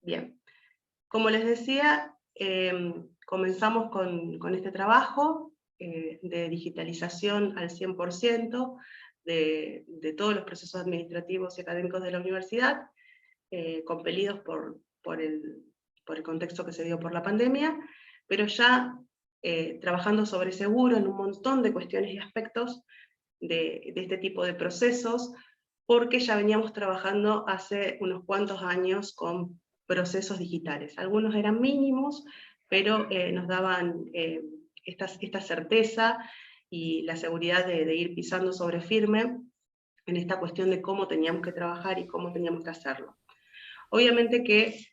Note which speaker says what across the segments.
Speaker 1: Bien, como les decía, comenzamos con este trabajo de digitalización al 100% de todos los procesos administrativos y académicos de la universidad, compelidos por el contexto que se dio por la pandemia, pero ya trabajando sobre seguro en un montón de cuestiones y aspectos de este tipo de procesos, porque ya veníamos trabajando hace unos cuantos años con procesos digitales. Algunos eran mínimos, pero nos daban esta certeza y la seguridad de ir pisando sobre firme en esta cuestión de cómo teníamos que trabajar y cómo teníamos que hacerlo. Obviamente que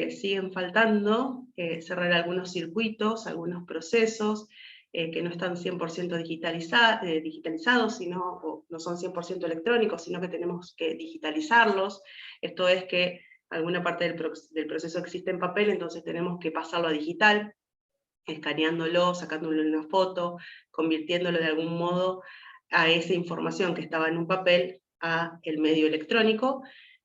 Speaker 1: siguen faltando cerrar algunos circuitos, algunos procesos que no están 100% digitalizados, o no son 100% electrónicos, sino que tenemos que digitalizarlos. Esto es que alguna parte del proceso existe en papel, entonces tenemos que pasarlo a digital, escaneándolo, sacándolo en una foto, convirtiéndolo de algún modo a esa información que estaba en un papel a el medio electrónico,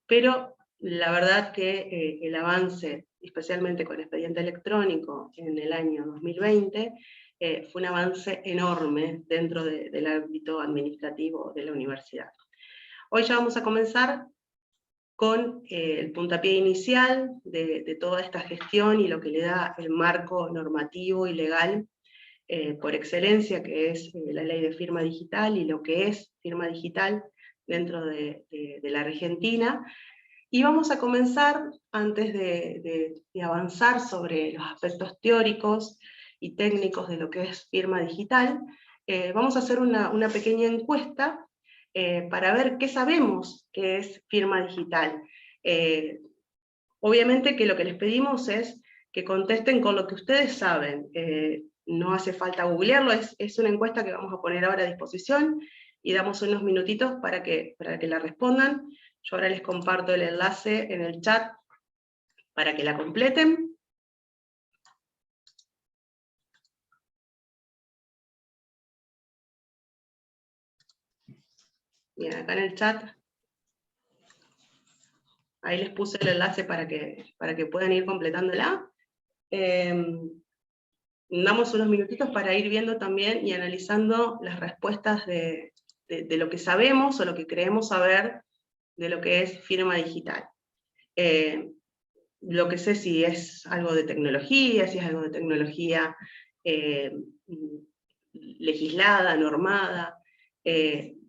Speaker 1: pero la verdad que el avance, especialmente con el expediente electrónico en el año 2020, fue un avance enorme dentro del ámbito administrativo de la universidad. Hoy ya vamos a comenzar con el puntapié inicial de toda esta gestión y lo que le da el marco normativo y legal por excelencia, que es la ley de firma digital y lo que es firma digital dentro de la Argentina. Y vamos a comenzar, antes de avanzar sobre los aspectos teóricos y técnicos de lo que es firma digital, vamos a hacer una pequeña encuesta para ver qué sabemos que es firma digital. Obviamente que lo que les pedimos es que contesten con lo que ustedes saben. No hace falta googlearlo, es una encuesta que vamos a poner ahora a disposición y damos unos minutitos para que la respondan. Yo ahora les comparto el enlace en el chat para que la completen. Bien, acá en el chat, ahí les puse el enlace para que puedan ir completándola. Damos unos minutitos para ir viendo también y analizando las respuestas de lo que sabemos o lo que creemos saber de lo que es firma digital. Lo que sé si es algo de tecnología, si es algo de tecnología legislada, normada.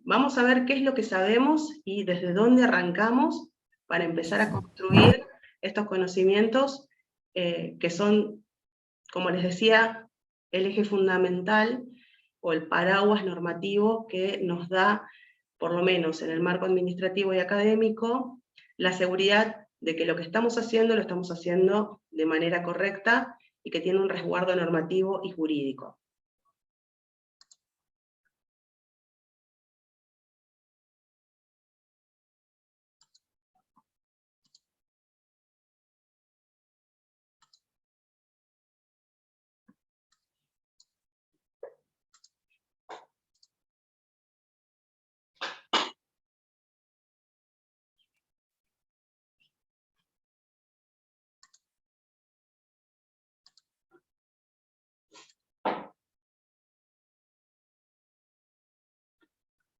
Speaker 1: Vamos a ver qué es lo que sabemos y desde dónde arrancamos para empezar a construir estos conocimientos que son, como les decía, el eje fundamental o el paraguas normativo que nos da, por lo menos en el marco administrativo y académico, la seguridad de que lo que estamos haciendo lo estamos haciendo de manera correcta y que tiene un resguardo normativo y jurídico.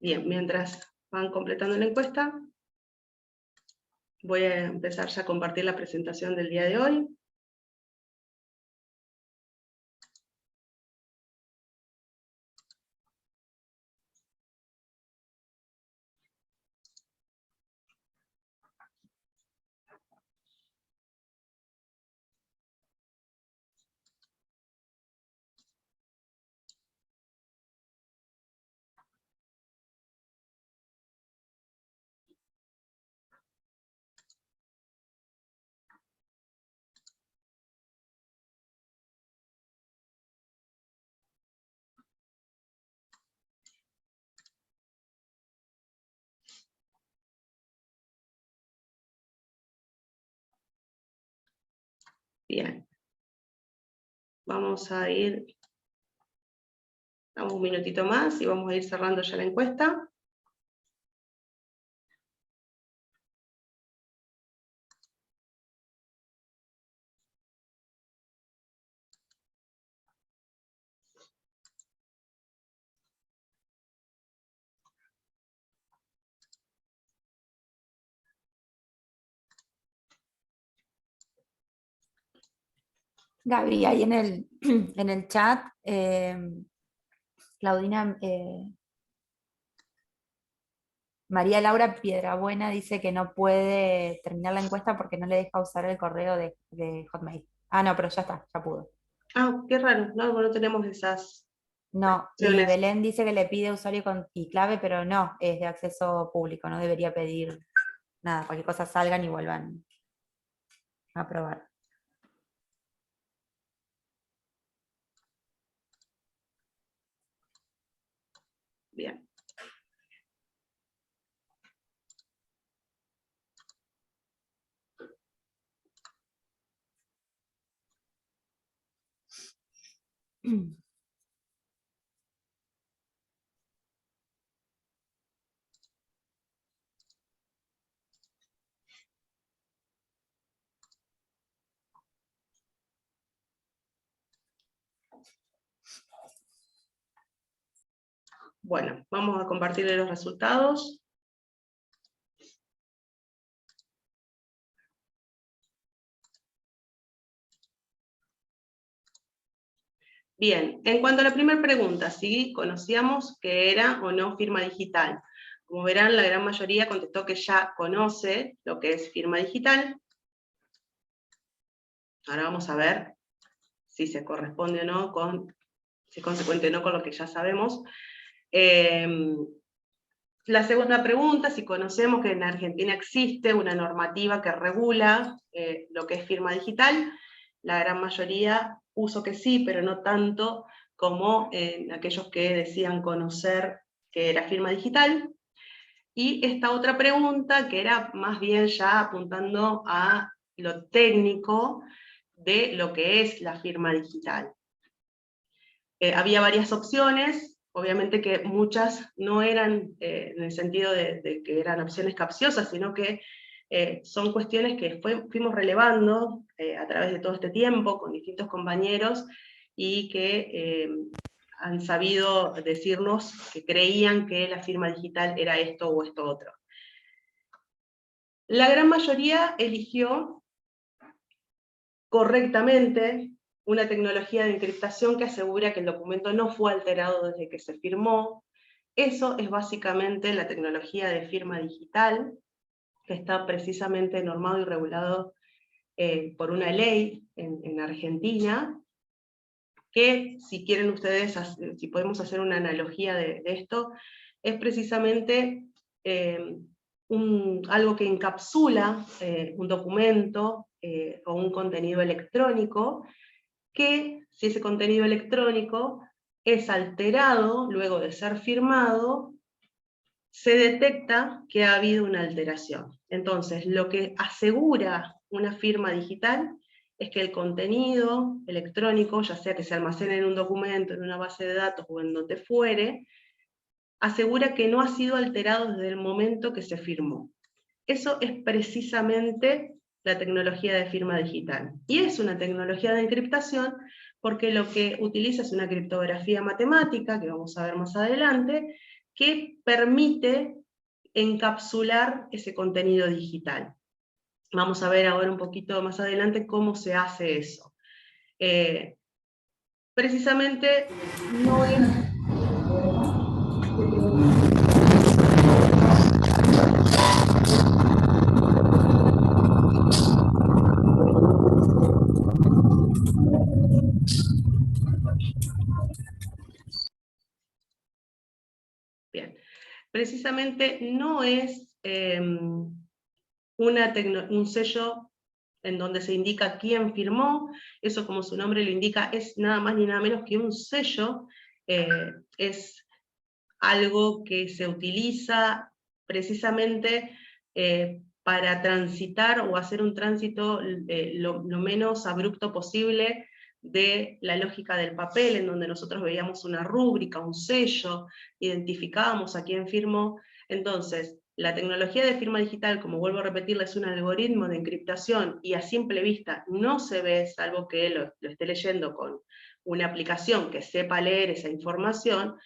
Speaker 1: Bien, mientras van completando la encuesta, voy a empezar ya a compartir la presentación del día de hoy. Bien. Vamos a ir, damos un minutito más y vamos a ir cerrando ya la encuesta.
Speaker 2: Gaby, ahí en el chat, Claudina, María Laura Piedrabuena dice que no puede terminar la encuesta porque no le deja usar el correo de Hotmail. Ah, no, pero ya está, ya pudo.
Speaker 1: Ah, qué raro, no tenemos esas
Speaker 2: No, y
Speaker 1: opciones.
Speaker 2: Belén dice que le pide usuario y clave, pero no, es de acceso público, no debería pedir nada, cualquier cosa salgan y vuelvan a probar.
Speaker 1: Bien. Bueno, vamos a compartirle los resultados. Bien, en cuanto a la primera pregunta, si conocíamos que era o no firma digital. Como verán, la gran mayoría contestó que ya conoce lo que es firma digital. Ahora vamos a ver si se corresponde o no si es consecuente o no con lo que ya sabemos. La segunda pregunta, si conocemos que en Argentina existe una normativa que regula lo que es firma digital. La gran mayoría puso que sí, pero no tanto como aquellos que decían conocer que era firma digital. Y esta otra pregunta, que era más bien ya apuntando a lo técnico de lo que es la firma digital. Había varias opciones, obviamente que muchas no eran en el sentido de que eran opciones capciosas, sino que son cuestiones que fuimos relevando a través de todo este tiempo con distintos compañeros y que han sabido decirnos que creían que la firma digital era esto o esto otro. La gran mayoría eligió correctamente una tecnología de encriptación que asegura que el documento no fue alterado desde que se firmó. Eso es básicamente la tecnología de firma digital, que está precisamente normado y regulado por una ley en Argentina, que si quieren ustedes, si podemos hacer una analogía de esto, es precisamente algo que encapsula un documento o un contenido electrónico, que si ese contenido electrónico es alterado luego de ser firmado, se detecta que ha habido una alteración. Entonces, lo que asegura una firma digital es que el contenido electrónico, ya sea que se almacene en un documento, en una base de datos o en donde fuere, asegura que no ha sido alterado desde el momento que se firmó. Eso es precisamente la tecnología de firma digital. Y es una tecnología de encriptación porque lo que utiliza es una criptografía matemática, que vamos a ver más adelante, que permite encapsular ese contenido digital. Vamos a ver ahora un poquito más adelante cómo se hace eso. Precisamente no es... Bien. Precisamente no es un sello en donde se indica quién firmó. Eso, como su nombre lo indica, es nada más ni nada menos que un sello. Es algo que se utiliza precisamente para transitar o hacer un tránsito lo menos abrupto posible de la lógica del papel, en donde nosotros veíamos una rúbrica, un sello, identificábamos a quién firmó. Entonces, la tecnología de firma digital, como vuelvo a repetirla, es un algoritmo de encriptación y a simple vista no se ve, salvo que lo esté leyendo con una aplicación que sepa leer esa información,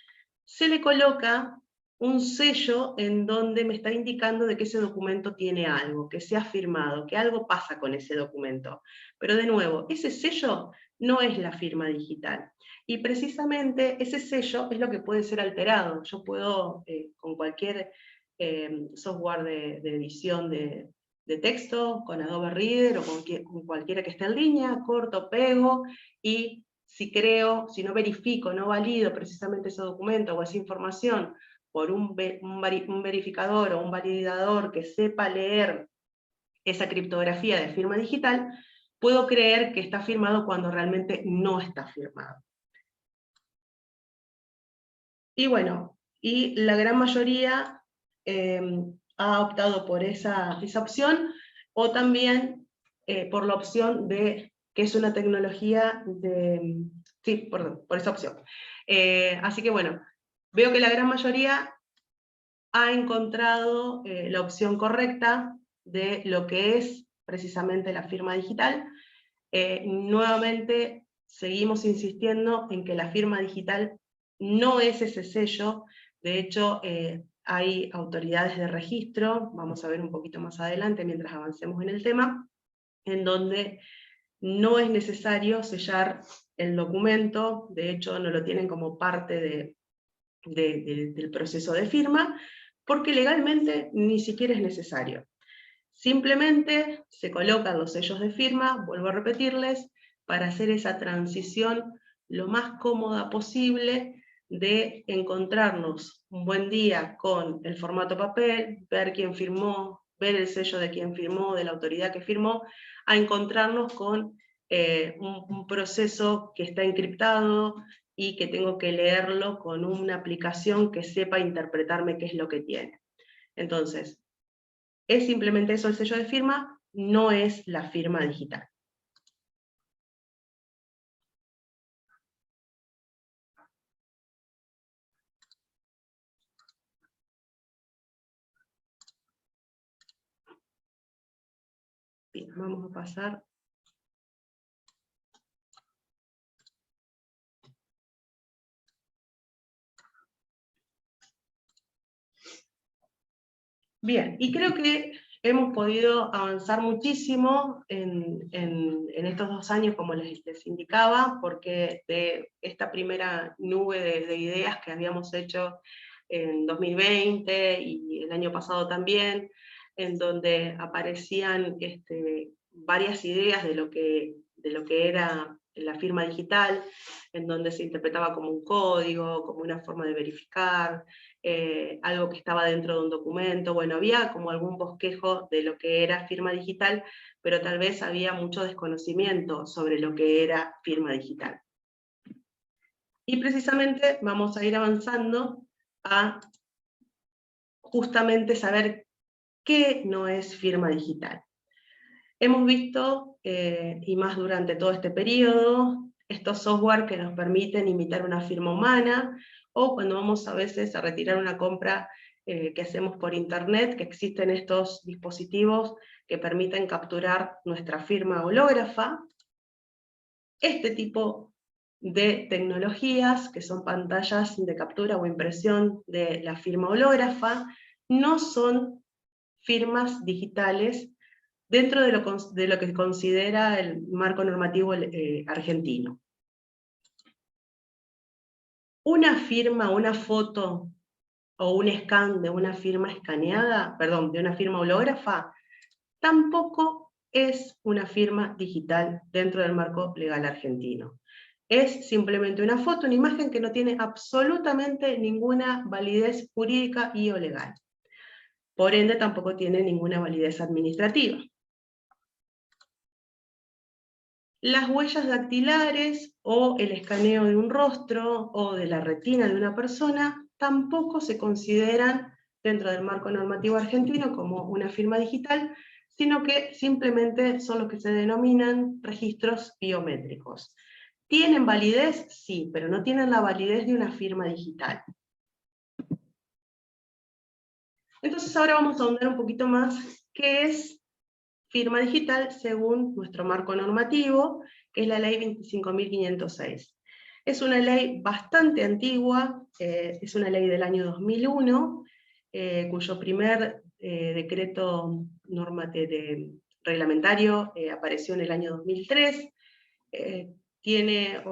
Speaker 1: se le coloca un sello en donde me está indicando de que ese documento tiene algo, que se ha firmado, que algo pasa con ese documento. Pero de nuevo, ese sello no es la firma digital. Y precisamente ese sello es lo que puede ser alterado. Yo puedo, con cualquier software de edición de texto, con Adobe Reader o con cualquiera que esté en línea, corto, pego, y si no verifico, no valido precisamente ese documento o esa información por un verificador o un validador que sepa leer esa criptografía de firma digital, puedo creer que está firmado cuando realmente no está firmado. Y bueno, y la gran mayoría ha optado por esa opción, o también por la opción de que es una tecnología de... Sí, por esa opción. Así que bueno, veo que la gran mayoría ha encontrado la opción correcta de lo que es precisamente la firma digital. Nuevamente seguimos insistiendo en que la firma digital no es ese sello. De hecho, hay autoridades de registro, vamos a ver un poquito más adelante mientras avancemos en el tema, en donde no es necesario sellar el documento, de hecho no lo tienen como parte del proceso de firma, porque legalmente ni siquiera es necesario. Simplemente se colocan los sellos de firma, vuelvo a repetirles, para hacer esa transición lo más cómoda posible de encontrarnos un buen día con el formato papel, ver quién firmó, ver el sello de quién firmó, de la autoridad que firmó, a encontrarnos con un proceso que está encriptado y que tengo que leerlo con una aplicación que sepa interpretarme qué es lo que tiene. Entonces, es simplemente eso el sello de firma, no es la firma digital. Bien, vamos a pasar. Bien, y creo que hemos podido avanzar muchísimo en estos 2 años, como les indicaba, porque de esta primera nube de ideas que habíamos hecho en 2020 y el año pasado también, en donde aparecían varias ideas de lo que era la firma digital, en donde se interpretaba como un código, como una forma de verificar, algo que estaba dentro de un documento. Bueno, había como algún bosquejo de lo que era firma digital, pero tal vez había mucho desconocimiento sobre lo que era firma digital. Y precisamente vamos a ir avanzando a justamente saber qué no es firma digital. Hemos visto, y más durante todo este periodo, estos software que nos permiten imitar una firma humana, o cuando vamos a veces a retirar una compra que hacemos por internet, que existen estos dispositivos que permiten capturar nuestra firma hológrafa. Este tipo de tecnologías, que son pantallas de captura o impresión de la firma hológrafa, no son firmas digitales dentro de lo que considera el marco normativo argentino. Una firma, una foto o un scan de una firma escaneada, perdón, de una firma hológrafa, tampoco es una firma digital dentro del marco legal argentino. Es simplemente una foto, una imagen que no tiene absolutamente ninguna validez jurídica y o legal. Por ende, tampoco tiene ninguna validez administrativa. Las huellas dactilares o el escaneo de un rostro o de la retina de una persona tampoco se consideran dentro del marco normativo argentino como una firma digital, sino que simplemente son los que se denominan registros biométricos. ¿Tienen validez? Sí, pero no tienen la validez de una firma digital. Entonces ahora vamos a ahondar un poquito más qué es firma digital según nuestro marco normativo, que es la ley 25.506. Es una ley bastante antigua, es una ley del año 2001, cuyo primer decreto reglamentario apareció en el año 2003, tiene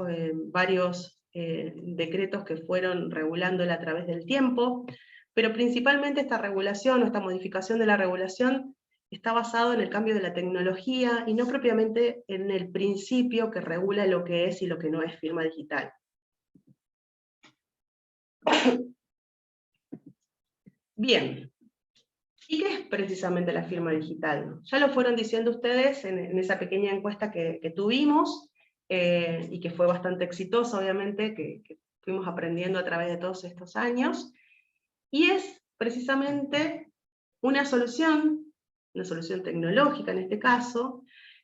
Speaker 1: varios decretos que fueron regulándola a través del tiempo, pero principalmente esta regulación o esta modificación de la regulación está basado en el cambio de la tecnología y no propiamente en el principio que regula lo que es y lo que no es firma digital. Bien, ¿y qué es precisamente la firma digital? Ya lo fueron diciendo ustedes en esa pequeña encuesta que tuvimos, y que fue bastante exitosa, obviamente, que fuimos aprendiendo a través de todos estos años, y es precisamente una solución tecnológica en este caso,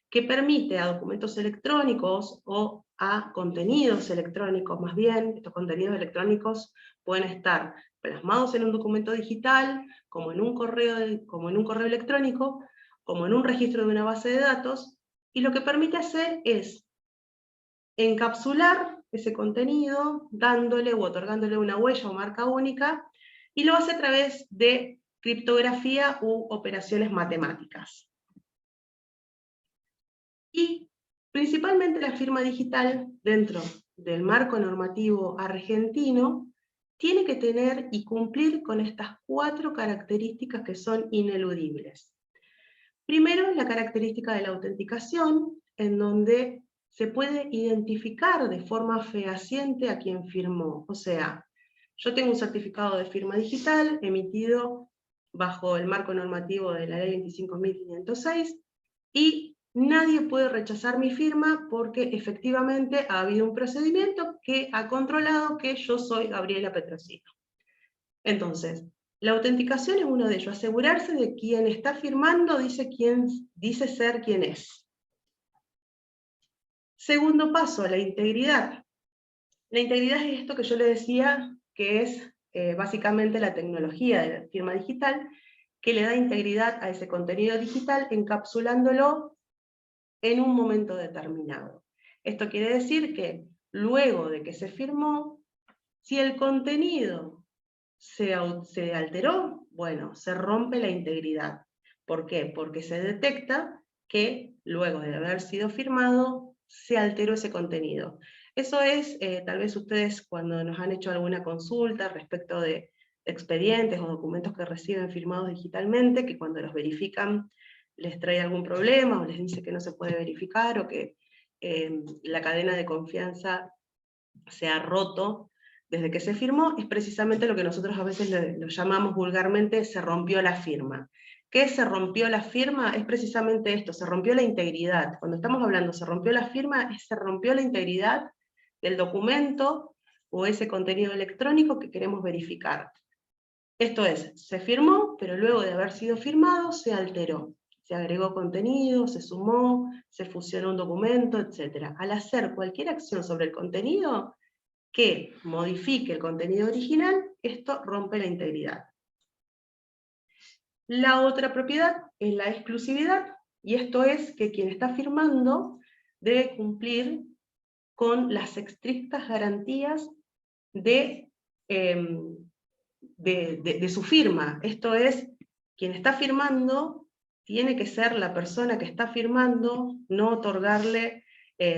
Speaker 1: que permite a documentos electrónicos o a contenidos electrónicos, más bien, estos contenidos electrónicos pueden estar plasmados en un documento digital, como en un correo electrónico, como en un registro de una base de datos, y lo que permite hacer es encapsular ese contenido, dándole u otorgándole una huella o marca única, y lo hace a través de criptografía u operaciones matemáticas. Y principalmente la firma digital, dentro del marco normativo argentino, tiene que tener y cumplir con estas 4 características que son ineludibles. Primero, la característica de la autenticación, en donde se puede identificar de forma fehaciente a quien firmó. O sea, yo tengo un certificado de firma digital emitido bajo el marco normativo de la ley 25.506, y nadie puede rechazar mi firma porque efectivamente ha habido un procedimiento que ha controlado que yo soy Gabriela Petrosino. Entonces, la autenticación es uno de ellos, asegurarse de quien está firmando dice ser quien es. Segundo paso, la integridad. La integridad es esto que yo le decía, que es básicamente la tecnología de la firma digital, que le da integridad a ese contenido digital encapsulándolo en un momento determinado. Esto quiere decir que luego de que se firmó, si el contenido se alteró, bueno, se rompe la integridad. ¿Por qué? Porque se detecta que luego de haber sido firmado, se alteró ese contenido. Eso es, tal vez ustedes cuando nos han hecho alguna consulta respecto de expedientes o documentos que reciben firmados digitalmente, que cuando los verifican les trae algún problema, o les dice que no se puede verificar, o que la cadena de confianza se ha roto desde que se firmó, es precisamente lo que nosotros a veces lo llamamos vulgarmente se rompió la firma. ¿Qué se rompió la firma? Es precisamente esto, se rompió la integridad. Cuando estamos hablando se rompió la firma, se rompió la integridad del documento o ese contenido electrónico que queremos verificar. Esto es, se firmó, pero luego de haber sido firmado se alteró. Se agregó contenido, se sumó, se fusionó un documento, etc. Al hacer cualquier acción sobre el contenido que modifique el contenido original, esto rompe la integridad. La otra propiedad es la exclusividad, y esto es que quien está firmando debe cumplir con las estrictas garantías de su firma. Esto es, quien está firmando tiene que ser la persona que está firmando, no otorgarle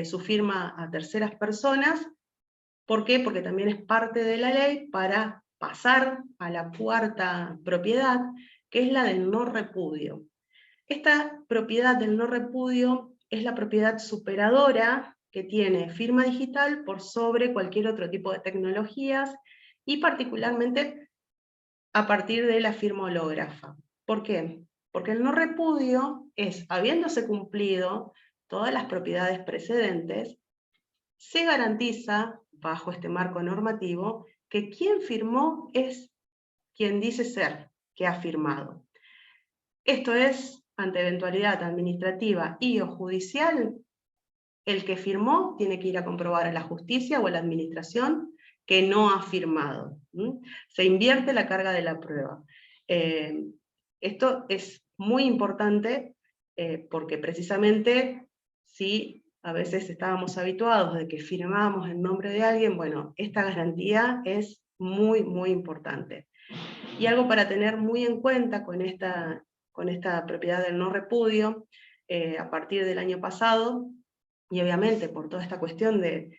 Speaker 1: su firma a terceras personas. ¿Por qué? Porque también es parte de la ley para pasar a la 4ª propiedad, que es la del no repudio. Esta propiedad del no repudio es la propiedad superadora que tiene firma digital por sobre cualquier otro tipo de tecnologías, y particularmente a partir de la firma hológrafa. ¿Por qué? Porque el no repudio es, habiéndose cumplido todas las propiedades precedentes, se garantiza, bajo este marco normativo, que quien firmó es quien dice ser, que ha firmado. Esto es, ante eventualidad administrativa y o judicial, el que firmó tiene que ir a comprobar a la justicia o a la administración que no ha firmado. Se invierte la carga de la prueba. Esto es muy importante porque precisamente si a veces estábamos habituados de que firmábamos en nombre de alguien, bueno, esta garantía es muy, muy importante. Y algo para tener muy en cuenta con esta propiedad del no repudio, a partir del año pasado, y obviamente por toda esta cuestión de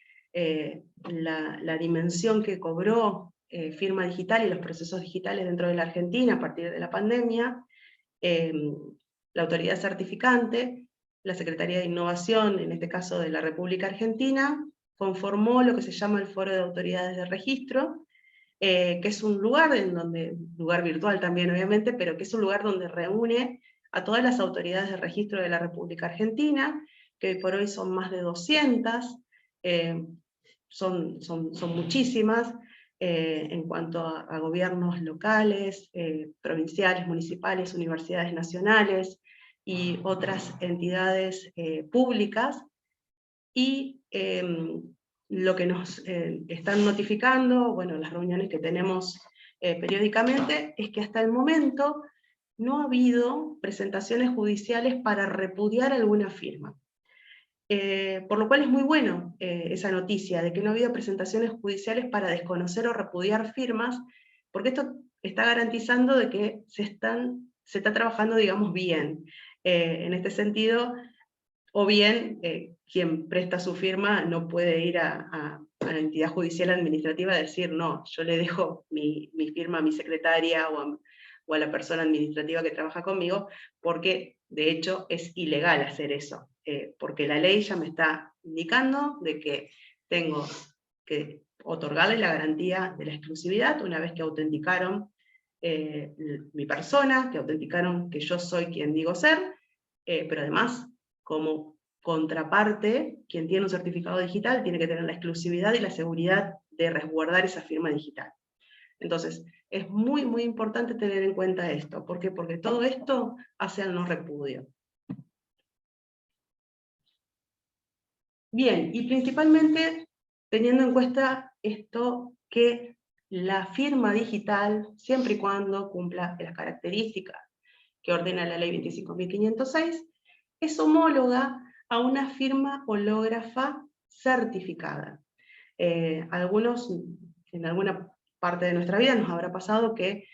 Speaker 1: la dimensión que cobró firma digital y los procesos digitales dentro de la Argentina a partir de la pandemia, la autoridad certificante, la Secretaría de Innovación, en este caso de la República Argentina, conformó lo que se llama el Foro de Autoridades de Registro, que es un lugar lugar virtual también obviamente, pero que es un lugar donde reúne a todas las autoridades de registro de la República Argentina, que hoy por hoy son más de 200, son muchísimas, en cuanto a gobiernos locales, provinciales, municipales, universidades nacionales y otras entidades públicas, y lo que nos están notificando, bueno, las reuniones que tenemos periódicamente, es que hasta el momento no ha habido presentaciones judiciales para repudiar alguna firma. Por lo cual es muy bueno esa noticia de que no ha habido presentaciones judiciales para desconocer o repudiar firmas, porque esto está garantizando de que se está trabajando, digamos, bien. En este sentido, o bien quien presta su firma no puede ir a la entidad judicial administrativa a decir, no, yo le dejo mi firma a mi secretaria o a la persona administrativa que trabaja conmigo, porque de hecho es ilegal hacer eso, porque la ley ya me está indicando de que tengo que otorgarle la garantía de la exclusividad una vez que autenticaron mi persona, que autenticaron que yo soy quien digo ser, pero además, como contraparte, quien tiene un certificado digital tiene que tener la exclusividad y la seguridad de resguardar esa firma digital. Entonces, es muy, muy importante tener en cuenta esto. ¿Por qué? Porque todo esto hace al no repudio. Bien, y principalmente teniendo en cuenta esto, que la firma digital, siempre y cuando cumpla las características que ordena la ley 25.506, es homóloga a una firma hológrafa certificada. Algunos, en alguna parte de nuestra vida nos habrá pasado que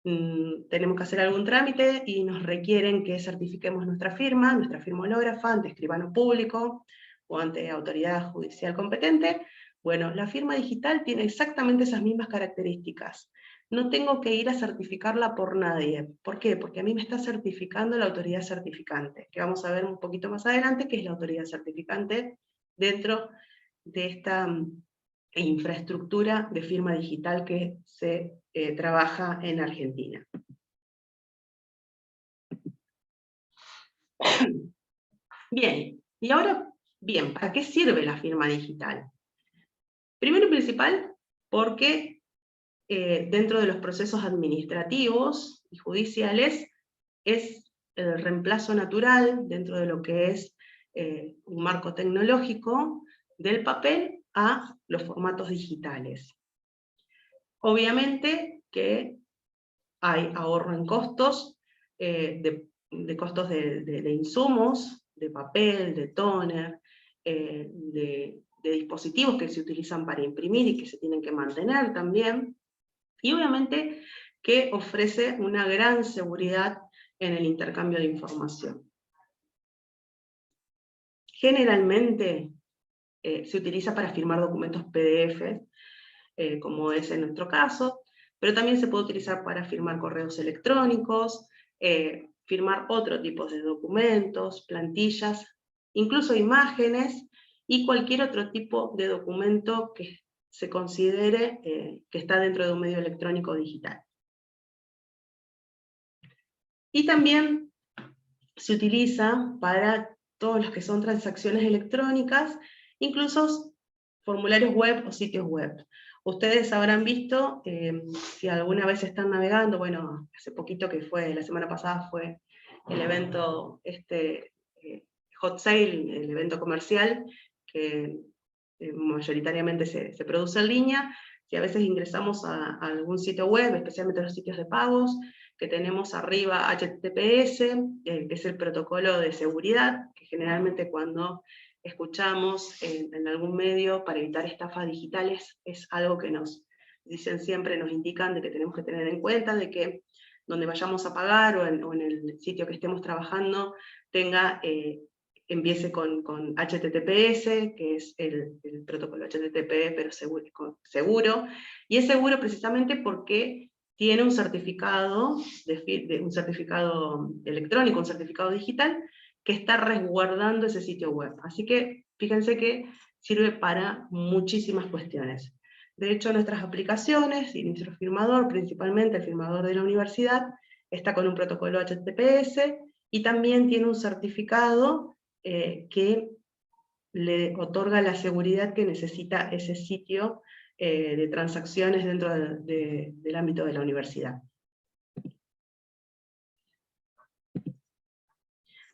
Speaker 1: tenemos que hacer algún trámite y nos requieren que certifiquemos nuestra firma hológrafa ante escribano público o ante autoridad judicial competente. Bueno, la firma digital tiene exactamente esas mismas características. No tengo que ir a certificarla por nadie. ¿Por qué? Porque a mí me está certificando la autoridad certificante, que vamos a ver un poquito más adelante, que es la autoridad certificante dentro de esta infraestructura de firma digital que se trabaja en Argentina. Bien, y ahora, bien, ¿para qué sirve la firma digital? Primero y principal, porque dentro de los procesos administrativos y judiciales es el reemplazo natural dentro de lo que es un marco tecnológico del papel a los formatos digitales. Obviamente que hay ahorro en costos, de costos de insumos, de papel, de tóner, de dispositivos que se utilizan para imprimir y que se tienen que mantener también, y obviamente que ofrece una gran seguridad en el intercambio de información. Generalmente se utiliza para firmar documentos PDF, como es en nuestro caso, pero también se puede utilizar para firmar correos electrónicos, firmar otro tipo de documentos, plantillas, incluso imágenes y cualquier otro tipo de documento que se considere que está dentro de un medio electrónico digital. Y también se utiliza para todos los que son transacciones electrónicas, incluso formularios web o sitios web. Ustedes habrán visto, si alguna vez están navegando, bueno, hace poquito que fue, la semana pasada fue el evento Hot Sale, el evento comercial, que mayoritariamente se produce en línea. Si a veces ingresamos a algún sitio web, especialmente los sitios de pagos, que tenemos arriba HTTPS, que es el protocolo de seguridad, que generalmente cuando escuchamos en algún medio para evitar estafas digitales es algo que nos dicen siempre, nos indican de que tenemos que tener en cuenta, de que donde vayamos a pagar o en el sitio que estemos trabajando tenga empiece con HTTPS, que es el protocolo HTTP, pero seguro, y es seguro precisamente porque tiene un certificado, un certificado electrónico, un certificado digital, que está resguardando ese sitio web. Así que fíjense que sirve para muchísimas cuestiones. De hecho, nuestras aplicaciones y nuestro firmador, principalmente el firmador de la universidad, está con un protocolo HTTPS y también tiene un certificado que le otorga la seguridad que necesita ese sitio de transacciones dentro del ámbito de la universidad.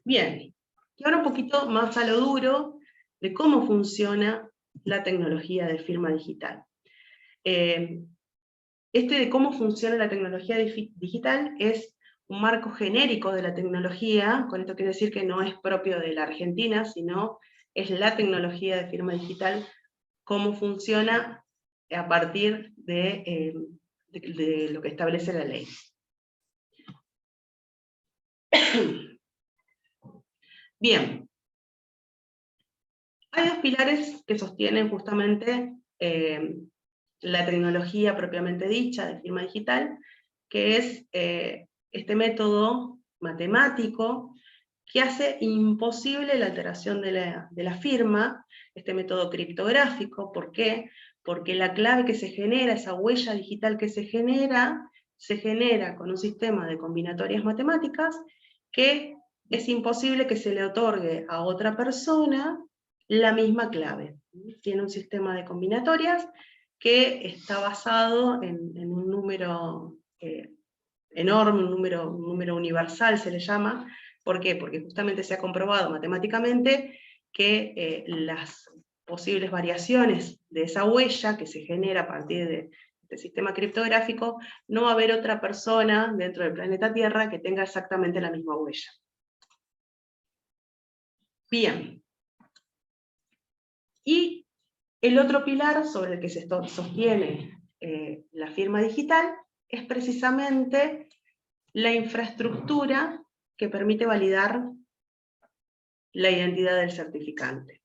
Speaker 1: Bien, y ahora un poquito más a lo duro de cómo funciona la tecnología de firma digital. De cómo funciona la tecnología digital es un marco genérico de la tecnología, con esto quiero decir que no es propio de la Argentina, sino es la tecnología de firma digital, cómo funciona a partir de lo que establece la ley. Bien, hay dos pilares que sostienen justamente la tecnología propiamente dicha de firma digital, que es este método matemático que hace imposible la alteración de la firma, este método criptográfico. ¿Por qué? Porque la clave que se genera, esa huella digital que se genera con un sistema de combinatorias matemáticas que es imposible que se le otorgue a otra persona la misma clave. Tiene un sistema de combinatorias que está basado en un número enorme, un número universal se le llama. ¿Por qué? Porque justamente se ha comprobado matemáticamente que las posibles variaciones de esa huella que se genera a partir de este sistema criptográfico, no va a haber otra persona dentro del planeta Tierra que tenga exactamente la misma huella. Bien. Y el otro pilar sobre el que se sostiene la firma digital es precisamente la infraestructura que permite validar la identidad del certificante.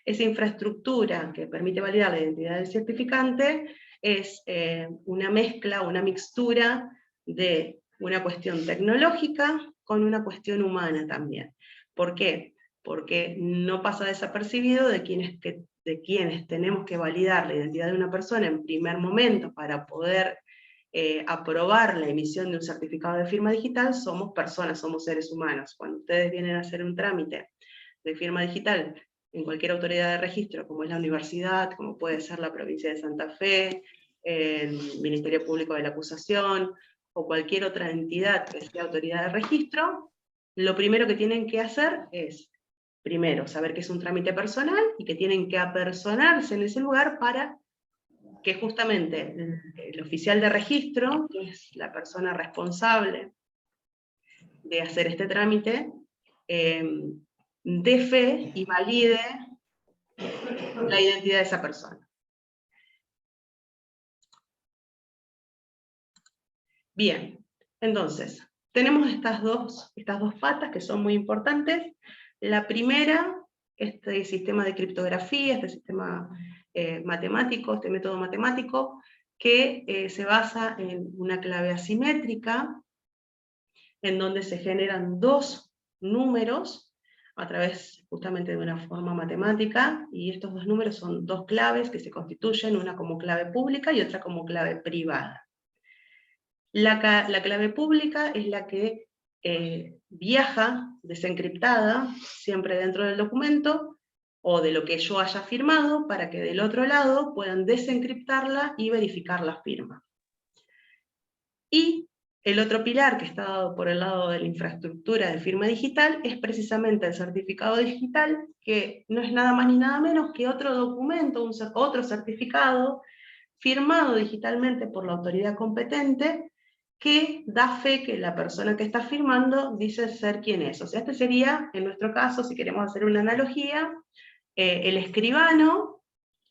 Speaker 1: Esa infraestructura que permite validar la identidad del certificante es una mezcla, una mixtura de una cuestión tecnológica con una cuestión humana también. ¿Por qué? Porque no pasa desapercibido de quienes tenemos que validar la identidad de una persona en primer momento para poder aprobar la emisión de un certificado de firma digital. Somos personas, somos seres humanos. Cuando ustedes vienen a hacer un trámite de firma digital en cualquier autoridad de registro, como es la universidad, como puede ser la provincia de Santa Fe, el Ministerio Público de la Acusación, o cualquier otra entidad que sea autoridad de registro, lo primero que tienen que hacer es, primero, saber que es un trámite personal y que tienen que apersonarse en ese lugar para que justamente el oficial de registro, que es la persona responsable de hacer este trámite, dé fe y valide la identidad de esa persona. Bien, entonces, tenemos estas dos patas que son muy importantes. La primera, este sistema de criptografía, este sistema matemático, este método matemático, que se basa en una clave asimétrica, en donde se generan dos números a través justamente de una forma matemática, y estos dos números son dos claves que se constituyen, una como clave pública y otra como clave privada. La clave pública es la que viaja desencriptada siempre dentro del documento, o de lo que yo haya firmado, para que del otro lado puedan desencriptarla y verificar la firma. Y el otro pilar que está dado por el lado de la infraestructura de firma digital es precisamente el certificado digital, que no es nada más ni nada menos que otro documento, otro certificado firmado digitalmente por la autoridad competente, que da fe que la persona que está firmando dice ser quien es. O sea, este sería, en nuestro caso, si queremos hacer una analogía, el escribano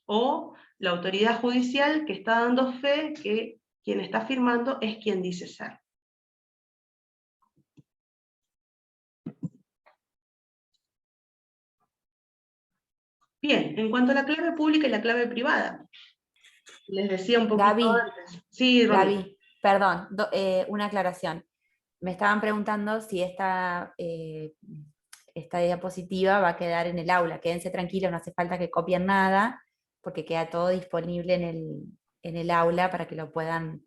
Speaker 1: o la autoridad judicial que está dando fe que quien está firmando es quien dice ser. Bien, en cuanto a la clave pública y la clave privada, les decía un poquito
Speaker 2: Gaby,
Speaker 1: antes. Sí, Romy.
Speaker 2: Gaby, perdón, una aclaración. Me estaban preguntando si esta diapositiva va a quedar en el aula. Quédense tranquilos, no hace falta que copien nada, porque queda todo disponible en el aula para que lo puedan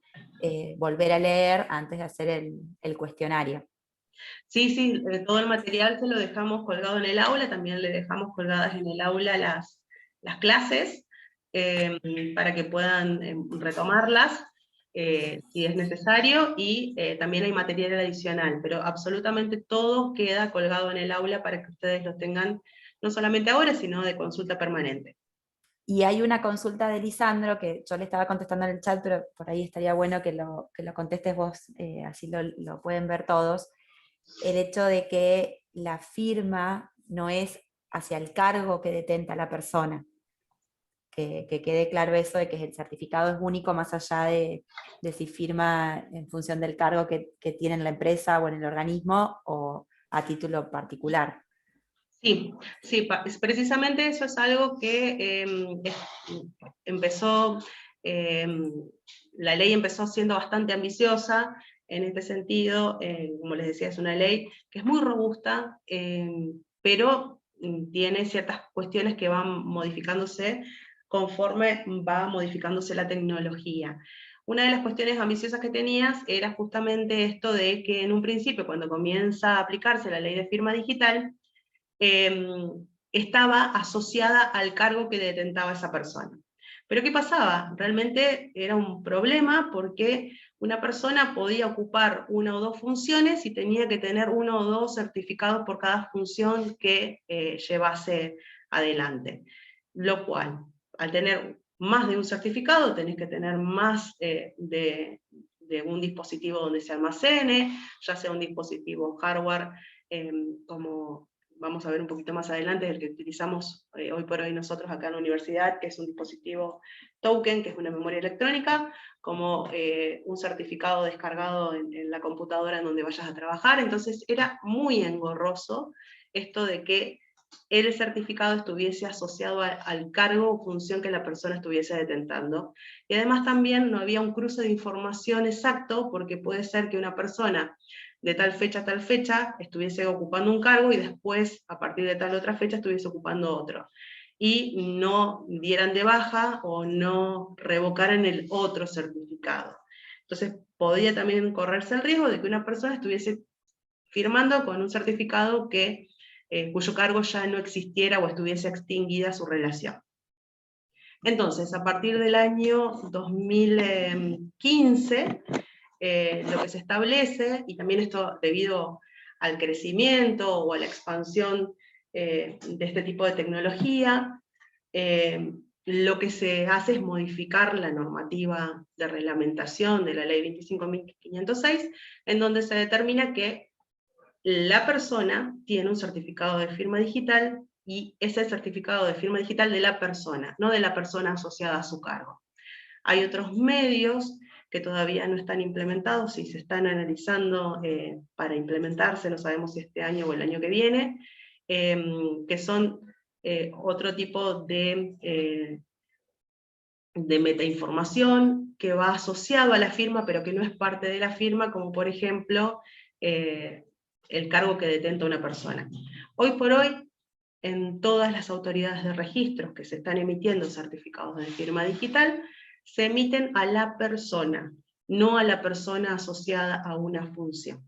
Speaker 2: volver a leer antes de hacer el cuestionario.
Speaker 1: Sí, sí, todo el material se lo dejamos colgado en el aula, también le dejamos colgadas en el aula las clases, para que puedan retomarlas si es necesario, y también hay material adicional, pero absolutamente todo queda colgado en el aula para que ustedes lo tengan, no solamente ahora, sino de consulta permanente.
Speaker 2: Y hay una consulta de Lisandro, que yo le estaba contestando en el chat, pero por ahí estaría bueno que lo contestes vos, así lo pueden ver todos. El hecho de que la firma no es hacia el cargo que detenta la persona. Que quede claro eso de que el certificado es único más allá de si firma en función del cargo que tiene en la empresa o en el organismo o a título particular.
Speaker 1: Sí, sí, precisamente eso es algo que empezó, la ley empezó siendo bastante ambiciosa en este sentido, como les decía, es una ley que es muy robusta, pero tiene ciertas cuestiones que van modificándose conforme va modificándose la tecnología. Una de las cuestiones ambiciosas que tenías era justamente esto de que en un principio, cuando comienza a aplicarse la ley de firma digital, estaba asociada al cargo que detentaba esa persona. Pero ¿qué pasaba? Realmente era un problema porque una persona podía ocupar una o dos funciones y tenía que tener uno o dos certificados por cada función que llevase adelante. Lo cual, al tener más de un certificado, tenés que tener más de un dispositivo donde se almacene, ya sea un dispositivo hardware como vamos a ver un poquito más adelante, el que utilizamos hoy por hoy nosotros acá en la universidad, que es un dispositivo token, que es una memoria electrónica, como un certificado descargado en la computadora en donde vayas a trabajar. Entonces era muy engorroso esto de que el certificado estuviese asociado al cargo o función que la persona estuviese detentando. Y además también no había un cruce de información exacto, porque puede ser que una persona de tal fecha a tal fecha estuviese ocupando un cargo y después, a partir de tal otra fecha, estuviese ocupando otro. Y no dieran de baja o no revocaran el otro certificado. Entonces, podía también correrse el riesgo de que una persona estuviese firmando con un certificado cuyo cargo ya no existiera o estuviese extinguida su relación. Entonces, a partir del año 2015, lo que se establece, y también esto debido al crecimiento o a la expansión de este tipo de tecnología, lo que se hace es modificar la normativa de reglamentación de la ley 25.506, en donde se determina que la persona tiene un certificado de firma digital, y ese certificado de firma digital de la persona, no de la persona asociada a su cargo. Hay otros medios que todavía no están implementados y se están analizando para implementarse, no sabemos si este año o el año que viene, que son otro tipo de metainformación que va asociado a la firma, pero que no es parte de la firma, como por ejemplo el cargo que detenta una persona. Hoy por hoy, en todas las autoridades de registros que se están emitiendo certificados de firma digital, se emiten a la persona, no a la persona asociada a una función.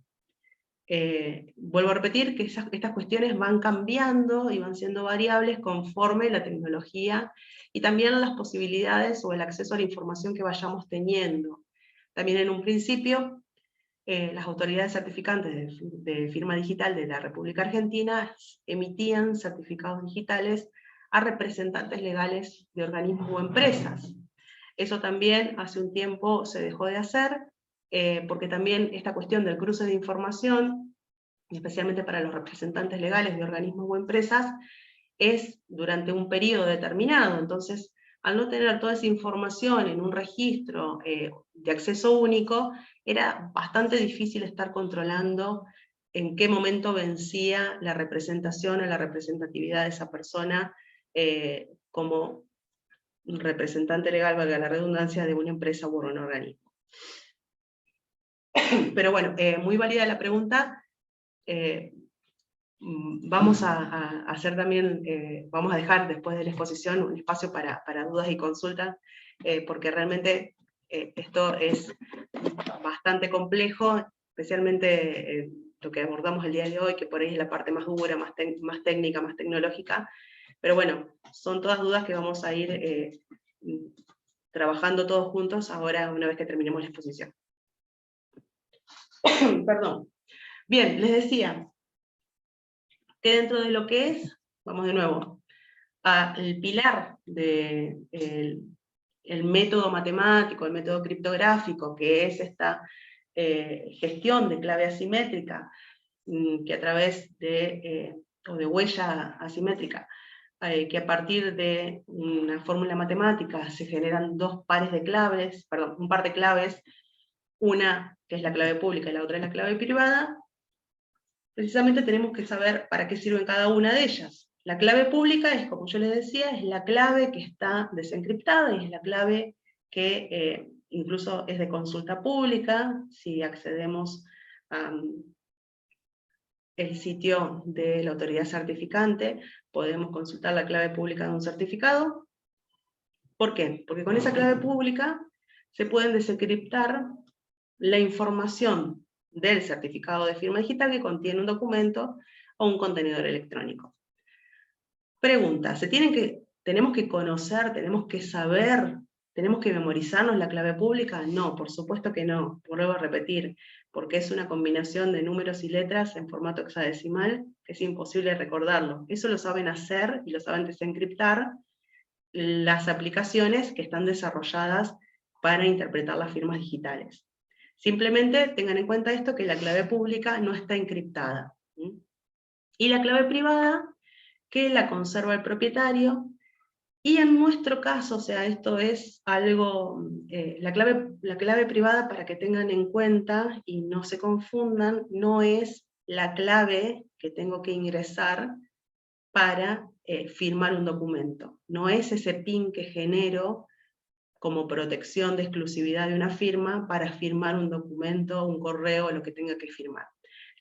Speaker 1: Vuelvo a repetir que estas cuestiones van cambiando y van siendo variables conforme la tecnología y también las posibilidades o el acceso a la información que vayamos teniendo. También en un principio, las autoridades certificantes de firma digital de la República Argentina emitían certificados digitales a representantes legales de organismos o empresas. Eso también hace un tiempo se dejó de hacer, porque también esta cuestión del cruce de información, especialmente para los representantes legales de organismos o empresas, es durante un periodo determinado. Entonces, al no tener toda esa información en un registro de acceso único, era bastante difícil estar controlando en qué momento vencía la representación o la representatividad de esa persona como representante legal, valga la redundancia, de una empresa u un organismo. Pero bueno, muy válida la pregunta. Vamos a hacer también, vamos a dejar después de la exposición un espacio para dudas y consultas, porque realmente esto es bastante complejo, especialmente lo que abordamos el día de hoy, que por ahí es la parte más dura, más técnica, más tecnológica. Pero bueno, son todas dudas que vamos a ir trabajando todos juntos ahora, una vez que terminemos la exposición. Perdón. Bien, les decía que dentro de lo que es, vamos de nuevo, al pilar del el método matemático, el método criptográfico, que es esta gestión de clave asimétrica, que a través de, o de huella asimétrica, que a partir de una fórmula matemática se generan dos pares de claves, perdón, un par de claves, una que es la clave pública y la otra es la clave privada. Precisamente tenemos que saber para qué sirven cada una de ellas. La clave pública es, como yo les decía, es la clave que está desencriptada y es la clave que incluso es de consulta pública. Si accedemos al sitio de la autoridad certificante, podemos consultar la clave pública de un certificado. ¿Por qué? Porque con esa clave pública se pueden desencriptar la información del certificado de firma digital que contiene un documento o un contenedor electrónico. Pregunta, ¿tenemos que conocer, tenemos que saber, tenemos que memorizarnos la clave pública? No, por supuesto que no, vuelvo a repetir, porque es una combinación de números y letras en formato hexadecimal que es imposible recordarlo. Eso lo saben hacer y lo saben desencriptar las aplicaciones que están desarrolladas para interpretar las firmas digitales. Simplemente tengan en cuenta esto, que la clave pública no está encriptada. Y la clave privada, que la conserva el propietario, y en nuestro caso, o sea, esto es algo, la clave privada, para que tengan en cuenta y no se confundan, no es la clave que tengo que ingresar para firmar un documento. No es ese PIN que genero como protección de exclusividad de una firma para firmar un documento, un correo, lo que tenga que firmar.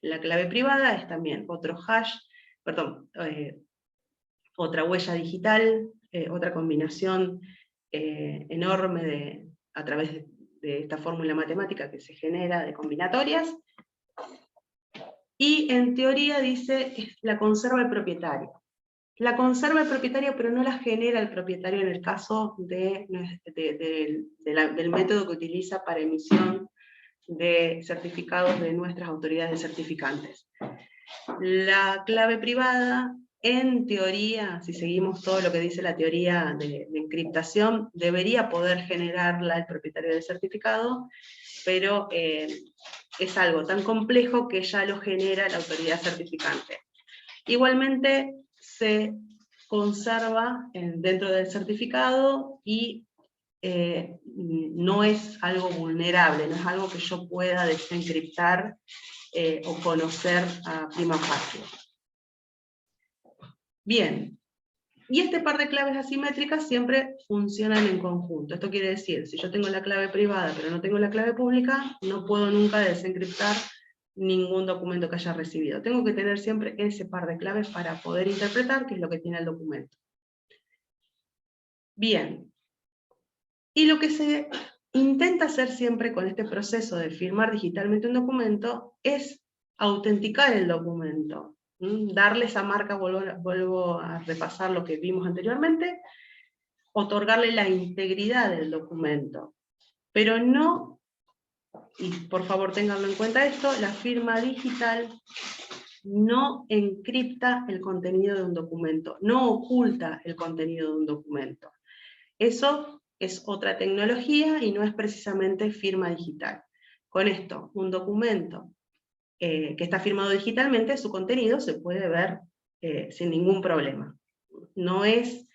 Speaker 1: La clave privada es también otro hash, perdón, otra huella digital, otra combinación enorme a través de esta fórmula matemática que se genera de combinatorias, y en teoría dice la conserva el propietario. La conserva el propietario, pero no la genera el propietario en el caso del método que utiliza para emisión de certificados de nuestras autoridades certificantes. La clave privada, en teoría, si seguimos todo lo que dice la teoría de encriptación, debería poder generarla el propietario del certificado, pero es algo tan complejo que ya lo genera la autoridad certificante. Igualmente, se conserva dentro del certificado y no es algo vulnerable, no es algo que yo pueda desencriptar o conocer a prima facie. Bien, y este par de claves asimétricas siempre funcionan en conjunto. Esto quiere decir, si yo tengo la clave privada pero no tengo la clave pública, no puedo nunca desencriptar ningún documento que haya recibido. Tengo que tener siempre ese par de claves para poder interpretar qué es lo que tiene el documento. Bien, y lo que se intenta hacer siempre con este proceso de firmar digitalmente un documento es autenticar el documento, darle esa marca, vuelvo a repasar lo que vimos anteriormente, otorgarle la integridad del documento, pero no, y por favor tenganlo en cuenta esto, la firma digital no encripta el contenido de un documento, no oculta el contenido de un documento. Eso es otra tecnología y no es precisamente firma digital. Con esto, un documento que está firmado digitalmente, su contenido se puede ver sin ningún problema. No es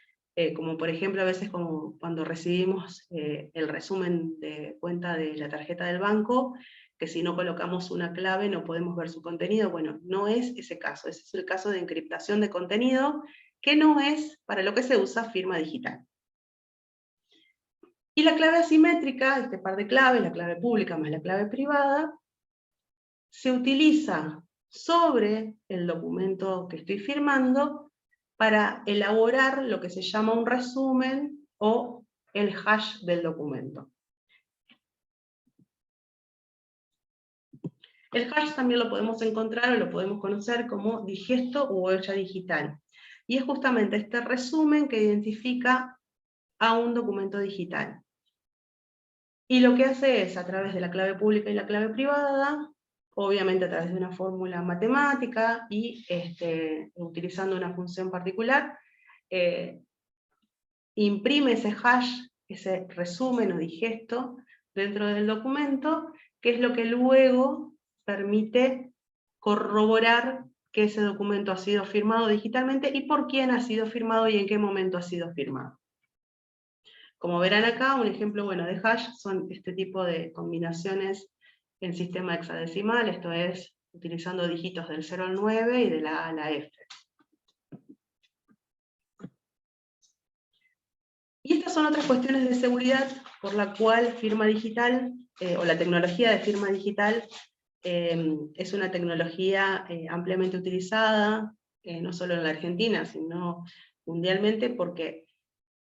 Speaker 1: como por ejemplo a veces como cuando recibimos el resumen de cuenta de la tarjeta del banco, que si no colocamos una clave no podemos ver su contenido. Bueno, no es ese caso, ese es el caso de encriptación de contenido, que no es para lo que se usa firma digital. Y la clave asimétrica, este par de claves, la clave pública más la clave privada, se utiliza sobre el documento que estoy firmando para elaborar lo que se llama un resumen o el hash del documento. El hash también lo podemos encontrar o lo podemos conocer como digesto u huella digital. Y es justamente este resumen que identifica a un documento digital. Y lo que hace es, a través de la clave pública y la clave privada, obviamente a través de una fórmula matemática y utilizando una función particular, imprime ese hash, ese resumen o digesto dentro del documento, que es lo que luego permite corroborar que ese documento ha sido firmado digitalmente y por quién ha sido firmado y en qué momento ha sido firmado. Como verán acá, un ejemplo bueno de hash son este tipo de combinaciones en sistema hexadecimal, esto es, utilizando dígitos del 0 al 9 y de la A a la F. Y estas son otras cuestiones de seguridad por la cual firma digital, o la tecnología de firma digital, es una tecnología ampliamente utilizada, no solo en la Argentina, sino mundialmente, porque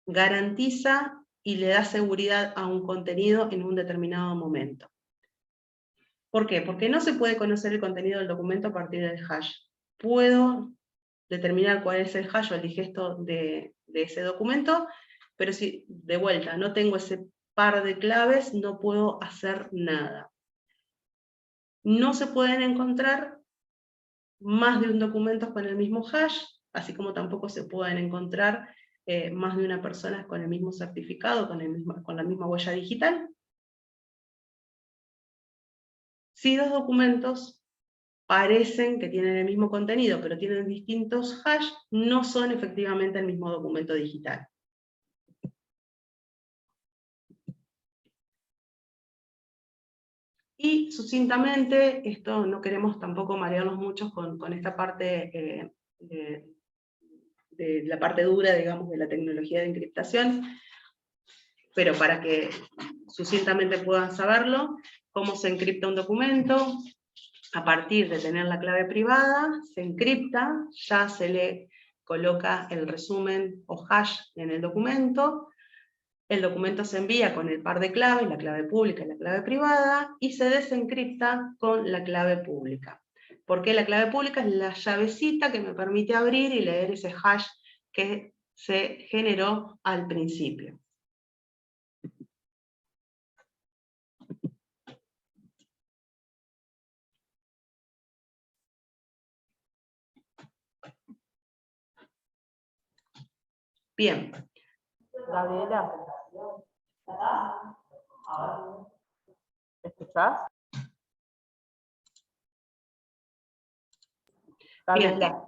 Speaker 1: garantiza y le da seguridad a un contenido en un determinado momento. ¿Por qué? Porque no se puede conocer el contenido del documento a partir del hash. Puedo determinar cuál es el hash o el digesto de ese documento, pero si de vuelta no tengo ese par de claves, no puedo hacer nada. No se pueden encontrar más de un documento con el mismo hash, así como tampoco se pueden encontrar más de una persona con el mismo certificado, con la misma huella digital. Si dos documentos parecen que tienen el mismo contenido, pero tienen distintos hash, no son efectivamente el mismo documento digital. Y sucintamente, esto no queremos tampoco marearnos mucho con esta parte de la parte dura, digamos, de la tecnología de encriptación, pero para que sucintamente puedan saberlo, cómo se encripta un documento. A partir de tener la clave privada, se encripta, ya se le coloca el resumen o hash en el documento se envía con el par de claves, la clave pública y la clave privada, y se desencripta con la clave pública. Porque la clave pública es la llavecita que me permite abrir y leer ese hash que se generó al principio. Bien.
Speaker 3: Gabriela, ¿me escuchás? Gabriela.
Speaker 1: Bien.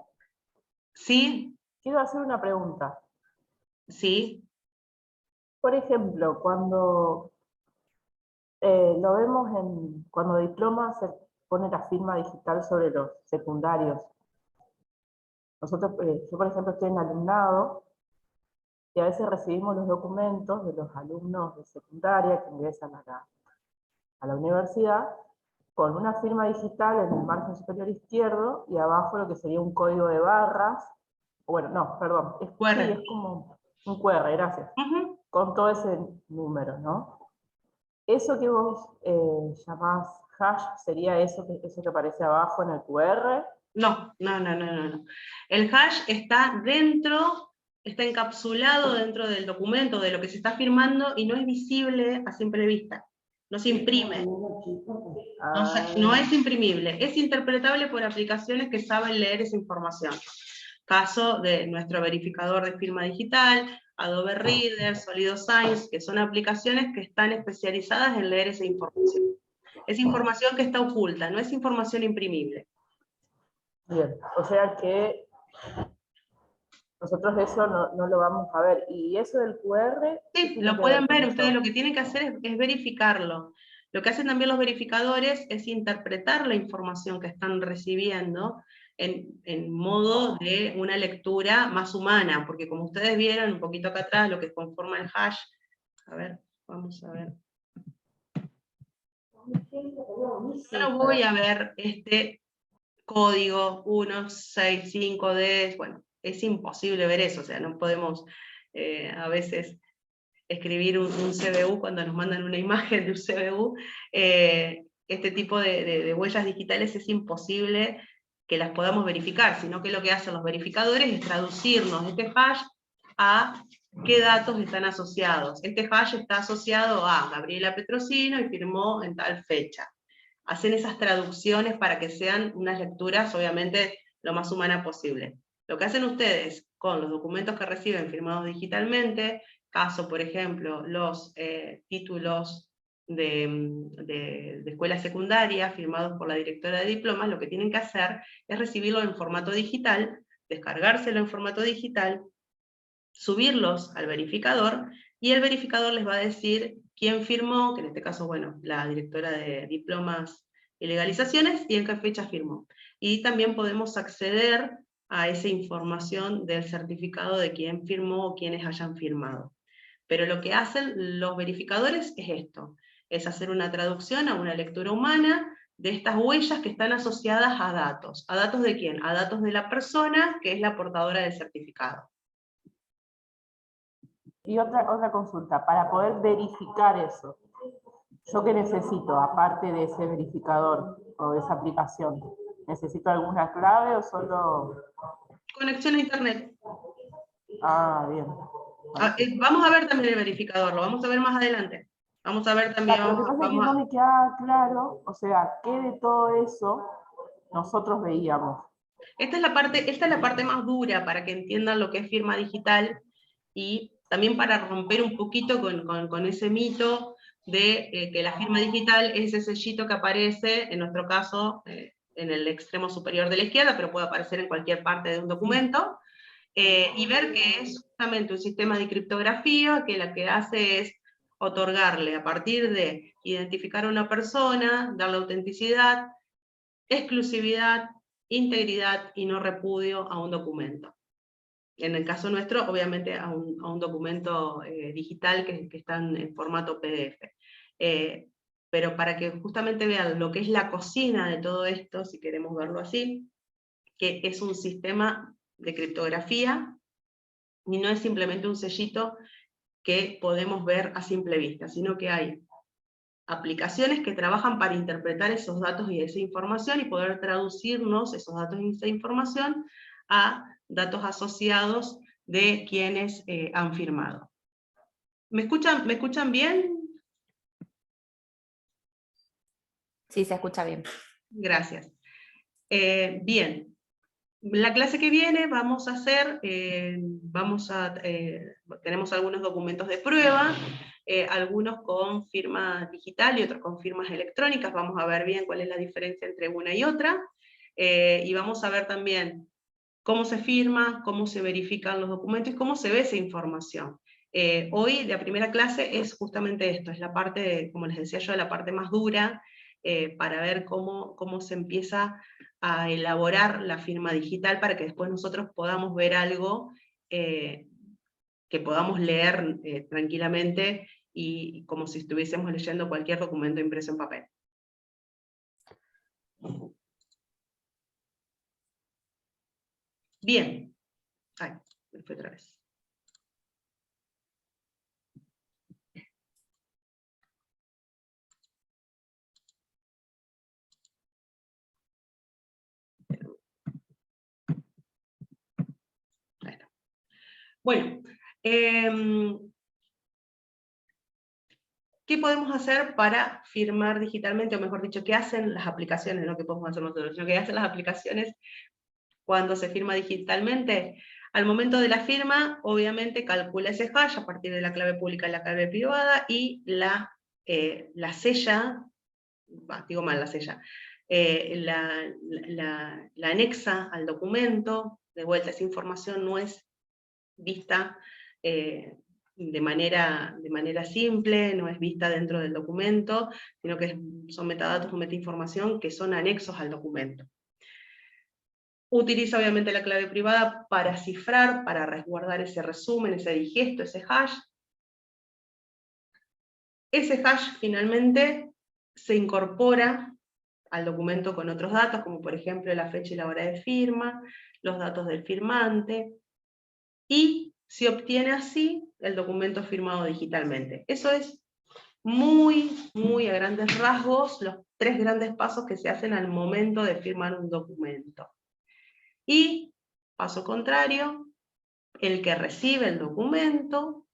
Speaker 1: ¿Sí?
Speaker 3: Quiero hacer una pregunta.
Speaker 1: Sí.
Speaker 3: Por ejemplo, cuando lo vemos cuando Diploma se pone la firma digital sobre los secundarios. Nosotros, yo por ejemplo estoy en alumnado, y a veces recibimos los documentos de los alumnos de secundaria que ingresan a la universidad, con una firma digital en el margen superior izquierdo, y abajo lo que sería un código de barras, bueno, no, perdón, sí, es como un QR, gracias, con todo ese número, ¿no? Eso que vos llamás hash, ¿sería eso que aparece abajo en el QR?
Speaker 1: No. El hash está encapsulado dentro del documento, de lo que se está firmando, y no es visible a simple vista. No se imprime. No es imprimible. Es interpretable por aplicaciones que saben leer esa información. Caso de nuestro verificador de firma digital, Adobe Reader, SolidSign, que son aplicaciones que están especializadas en leer esa información. Es información que está oculta, no es información imprimible.
Speaker 3: Bien, o sea que nosotros eso no lo vamos a ver. ¿Y eso del QR?
Speaker 1: Sí, lo pueden ver. Ustedes lo que tienen que hacer es verificarlo. Lo que hacen también los verificadores es interpretar la información que están recibiendo en modo de una lectura más humana, porque como ustedes vieron un poquito acá atrás, lo que conforma el hash, a ver, vamos a ver. Yo no voy a ver este código 165D, bueno, es imposible ver eso, o sea, no podemos a veces escribir un CBU cuando nos mandan una imagen de un CBU. Este tipo de huellas digitales es imposible que las podamos verificar, sino que lo que hacen los verificadores es traducirnos este hash a qué datos están asociados. Este hash está asociado a Gabriela Petrosino y firmó en tal fecha. Hacen esas traducciones para que sean unas lecturas, obviamente, lo más humana posible. Lo que hacen ustedes con los documentos que reciben firmados digitalmente, caso, por ejemplo, los títulos de escuela secundaria firmados por la directora de diplomas, lo que tienen que hacer es recibirlo en formato digital, descargárselo en formato digital, subirlos al verificador, y el verificador les va a decir quién firmó, que en este caso, bueno, la directora de diplomas y legalizaciones, y en qué fecha firmó. Y también podemos acceder a esa información del certificado de quién firmó o quiénes hayan firmado. Pero lo que hacen los verificadores es esto, es hacer una traducción a una lectura humana de estas huellas que están asociadas a datos. ¿A datos de quién? A datos de la persona que es la portadora del certificado.
Speaker 3: Y otra consulta, para poder verificar eso, ¿yo qué necesito, aparte de ese verificador o de esa aplicación? ¿Necesito alguna clave o solo...?
Speaker 1: Conexión a internet.
Speaker 3: Ah, bien.
Speaker 1: Vamos a ver también el verificador, lo vamos a ver más adelante. Vamos a ver también...
Speaker 3: Lo que pasa es que no me queda claro, o sea, qué de todo eso nosotros veíamos.
Speaker 1: Esta es la parte más dura para que entiendan lo que es firma digital, y también para romper un poquito con ese mito de que la firma digital es ese sellito que aparece, en nuestro caso, en el extremo superior de la izquierda, pero puede aparecer en cualquier parte de un documento, y ver que es justamente un sistema de criptografía que lo que hace es otorgarle, a partir de identificar a una persona, darle autenticidad, exclusividad, integridad y no repudio a un documento. En el caso nuestro, obviamente, a un documento digital que está en formato PDF. Pero para que justamente vean lo que es la cocina de todo esto, si queremos verlo así, que es un sistema de criptografía, y no es simplemente un sellito que podemos ver a simple vista, sino que hay aplicaciones que trabajan para interpretar esos datos y esa información y poder traducirnos esos datos y esa información a datos asociados de quienes han firmado. ¿Me escuchan bien?
Speaker 2: Sí, se escucha bien.
Speaker 1: Gracias. Bien. La clase que viene vamos a hacer, tenemos algunos documentos de prueba, algunos con firma digital y otros con firmas electrónicas. Vamos a ver bien cuál es la diferencia entre una y otra, y vamos a ver también cómo se firma, cómo se verifican los documentos y cómo se ve esa información. Hoy la primera clase es justamente esto, es la parte, como les decía yo, la parte más dura, para ver cómo se empieza a elaborar la firma digital para que después nosotros podamos ver algo que podamos leer tranquilamente y como si estuviésemos leyendo cualquier documento impreso en papel. Bien. Ay, me fue otra vez. Ahí está. Bueno, ¿qué podemos hacer para firmar digitalmente? O mejor dicho, ¿qué hacen las aplicaciones? No que podemos hacer nosotros, sino ¿qué hacen las aplicaciones cuando se firma digitalmente? Al momento de la firma, obviamente calcula ese hash a partir de la clave pública y la clave privada, y la sella, digo mal, la sella, la anexa al documento. De vuelta, esa información no es vista de manera simple, no es vista dentro del documento, sino que son metadatos o metainformación que son anexos al documento. Utiliza obviamente la clave privada para cifrar, para resguardar ese resumen, ese digesto, ese hash. Ese hash finalmente se incorpora al documento con otros datos, como por ejemplo la fecha y la hora de firma, los datos del firmante, y se obtiene así el documento firmado digitalmente. Eso es muy a grandes rasgos los 3 grandes pasos que se hacen al momento de firmar un documento. Y, paso contrario, el que recibe el documento,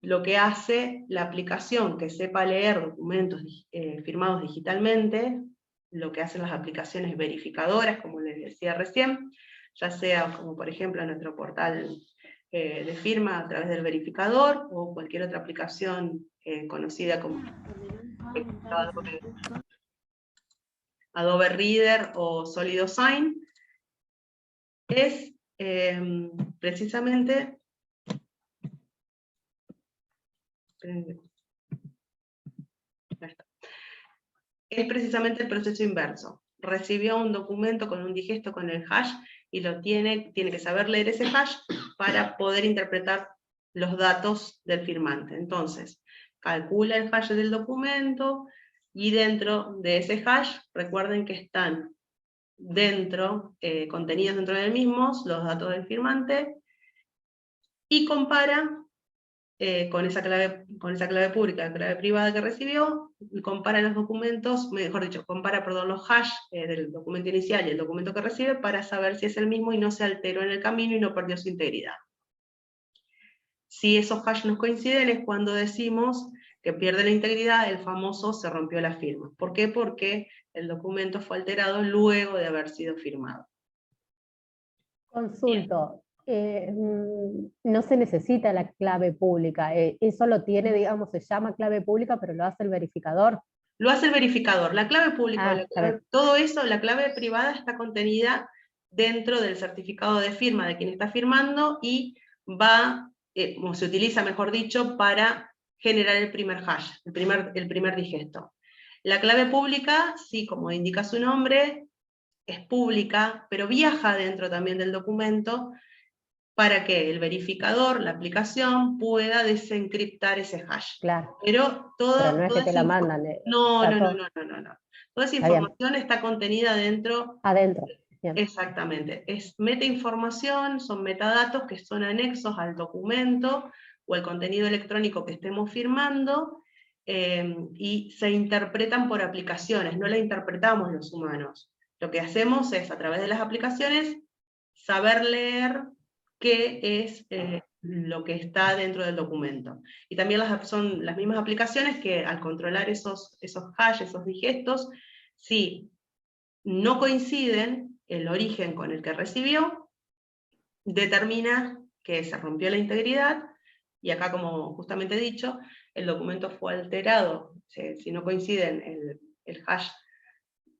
Speaker 1: lo que hace la aplicación que sepa leer documentos firmados digitalmente, lo que hacen las aplicaciones verificadoras, como les decía recién, ya sea como por ejemplo nuestro portal de firma a través del verificador, o cualquier otra aplicación conocida como Adobe Reader o SolidoSign, es precisamente el proceso inverso. Recibió un documento con un digesto con el hash y tiene que saber leer ese hash para poder interpretar los datos del firmante. Entonces, calcula el hash del documento y dentro de ese hash, recuerden que están contenidos dentro del mismo, los datos del firmante, y compara con esa clave pública, la clave privada que recibió, y compara los documentos, mejor dicho, compara los hash del documento inicial y el documento que recibe para saber si es el mismo y no se alteró en el camino y no perdió su integridad. Si esos hash no coinciden es cuando decimos que pierde la integridad, el famoso se rompió la firma. ¿Por qué? Porque el documento fue alterado luego de haber sido firmado.
Speaker 4: Consulto. No se necesita la clave pública, eso lo tiene, digamos, se llama clave pública, pero lo hace el verificador.
Speaker 1: Lo hace el verificador. La clave pública, todo eso, la clave privada está contenida dentro del certificado de firma de quien está firmando y o se utiliza, mejor dicho, para generar el primer hash, el primer digesto. La clave pública, sí, como indica su nombre, es pública, pero viaja dentro también del documento para que el verificador, la aplicación, pueda desencriptar ese hash.
Speaker 4: Claro.
Speaker 1: Pero
Speaker 4: no es que te la mandan.
Speaker 1: No. Toda esa información está contenida dentro.
Speaker 4: Adentro. Bien.
Speaker 1: Exactamente. Es metainformación, son metadatos que son anexos al documento o al contenido electrónico que estemos firmando, y se interpretan por aplicaciones, no la interpretamos los humanos. Lo que hacemos es, a través de las aplicaciones, saber leer qué es lo que está dentro del documento. Y también son las mismas aplicaciones que al controlar esos hash, esos digestos, si no coinciden el origen con el que recibió, determina que se rompió la integridad, y acá, como justamente he dicho, el documento fue alterado. Si no coinciden el hash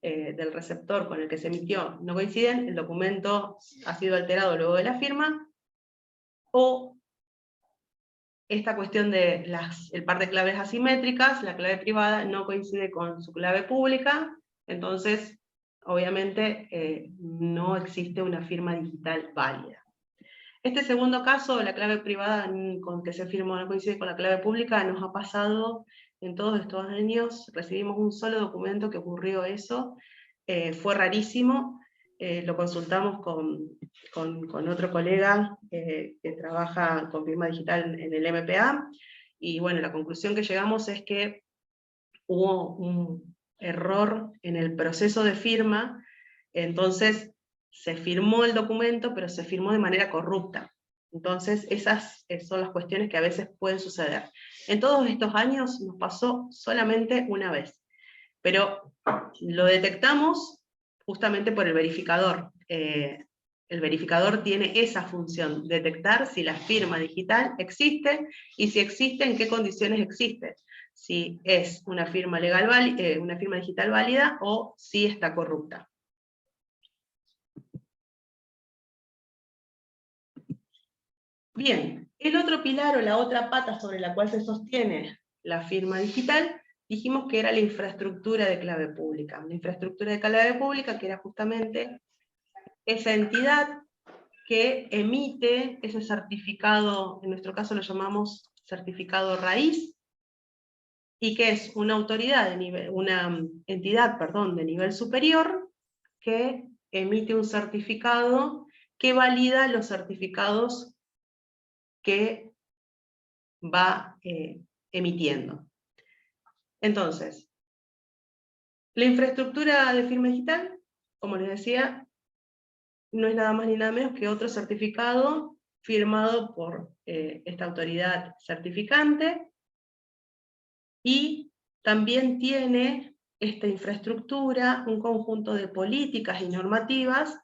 Speaker 1: del receptor con el que se emitió, no coinciden, el documento ha sido alterado luego de la firma, o esta cuestión de el par de claves asimétricas, la clave privada no coincide con su clave pública, entonces obviamente no existe una firma digital válida. Este segundo caso, la clave privada con que se firmó no coincide con la clave pública, nos ha pasado en todos estos años. Recibimos un solo documento que ocurrió eso, fue rarísimo. Lo consultamos con otro colega que trabaja con firma digital en el MPA, y bueno, la conclusión que llegamos es que hubo un error en el proceso de firma, entonces se firmó el documento, pero se firmó de manera corrupta. Entonces esas son las cuestiones que a veces pueden suceder. En todos estos años nos pasó solamente una vez, pero lo detectamos justamente por el verificador. El verificador tiene esa función, detectar si la firma digital existe, y si existe, en qué condiciones existe. Si es una firma una firma digital válida, o si está corrupta. Bien, el otro pilar o la otra pata sobre la cual se sostiene la firma digital, dijimos que era la infraestructura de clave pública. La infraestructura de clave pública, que era justamente esa entidad que emite ese certificado, en nuestro caso lo llamamos certificado raíz, y que es una autoridad de nivel, una entidad, perdón, de nivel superior que emite un certificado que valida los certificados que va emitiendo. Entonces, la infraestructura de firma digital, como les decía, no es nada más ni nada menos que otro certificado firmado por esta autoridad certificante, y también tiene esta infraestructura un conjunto de políticas y normativas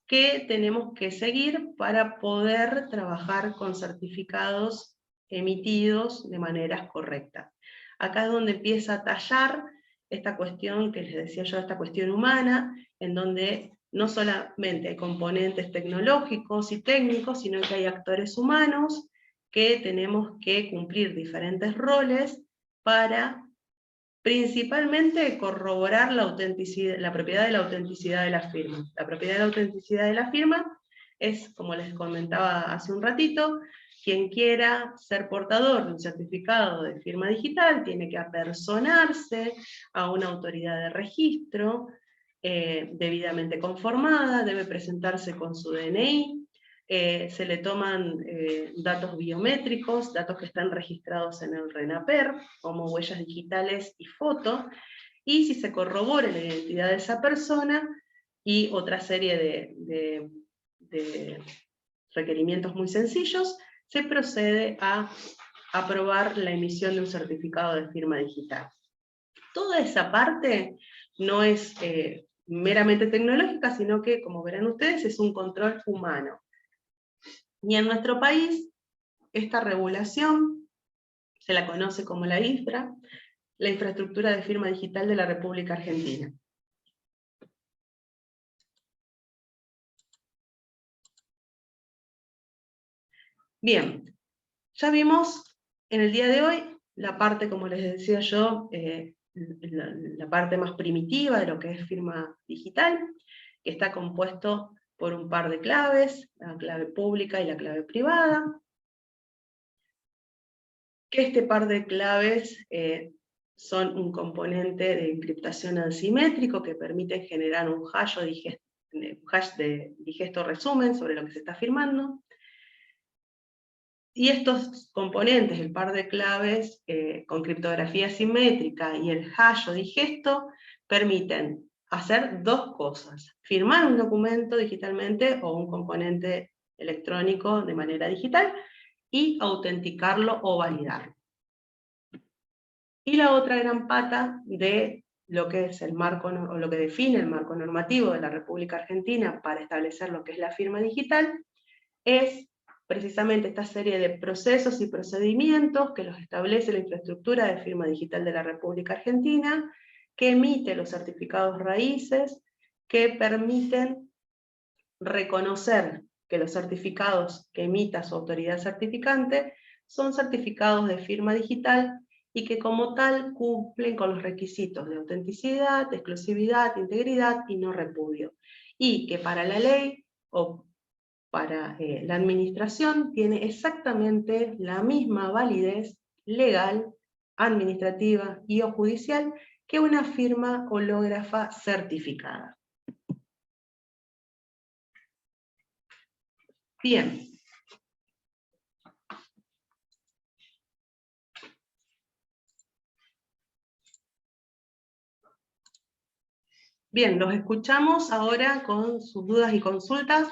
Speaker 1: que tenemos que seguir para poder trabajar con certificados emitidos de manera correcta. Acá es donde empieza a tallar esta cuestión que les decía yo, esta cuestión humana, en donde no solamente hay componentes tecnológicos y técnicos, sino que hay actores humanos que tenemos que cumplir diferentes roles para principalmente corroborar la autenticidad, la propiedad de la autenticidad de la firma. La propiedad de la autenticidad de la firma es, como les comentaba hace un ratito, quien quiera ser portador de un certificado de firma digital tiene que apersonarse a una autoridad de registro debidamente conformada, debe presentarse con su DNI, se le toman datos biométricos, datos que están registrados en el RENAPER, como huellas digitales y foto, y si se corrobora la identidad de esa persona, y otra serie de requerimientos muy sencillos, se procede a aprobar la emisión de un certificado de firma digital. Toda esa parte no es meramente tecnológica, sino que, como verán ustedes, es un control humano. Y en nuestro país, esta regulación se la conoce como la IFRA, la Infraestructura de Firma Digital de la República Argentina. Bien, ya vimos en el día de hoy la parte, como les decía yo, la parte más primitiva de lo que es firma digital, que está compuesto por un par de claves, la clave pública y la clave privada, que este par de claves son un componente de encriptación asimétrico que permite generar un hash de digesto resumen sobre lo que se está firmando. Y estos componentes, el par de claves con criptografía simétrica y el hash o digesto, permiten hacer dos cosas: firmar un documento digitalmente o un componente electrónico de manera digital, y autenticarlo o validarlo. Y la otra gran pata de lo que es el marco, o lo que define el marco normativo de la República Argentina para establecer lo que es la firma digital, es precisamente esta serie de procesos y procedimientos que los establece la infraestructura de firma digital de la República Argentina, que emite los certificados raíces, que permiten reconocer que los certificados que emita su autoridad certificante son certificados de firma digital y que como tal cumplen con los requisitos de autenticidad, exclusividad, integridad y no repudio. Y que para la ley o para la administración tiene exactamente la misma validez legal, administrativa y o judicial que una firma hológrafa certificada. Bien. Bien, los escuchamos ahora con sus dudas y consultas.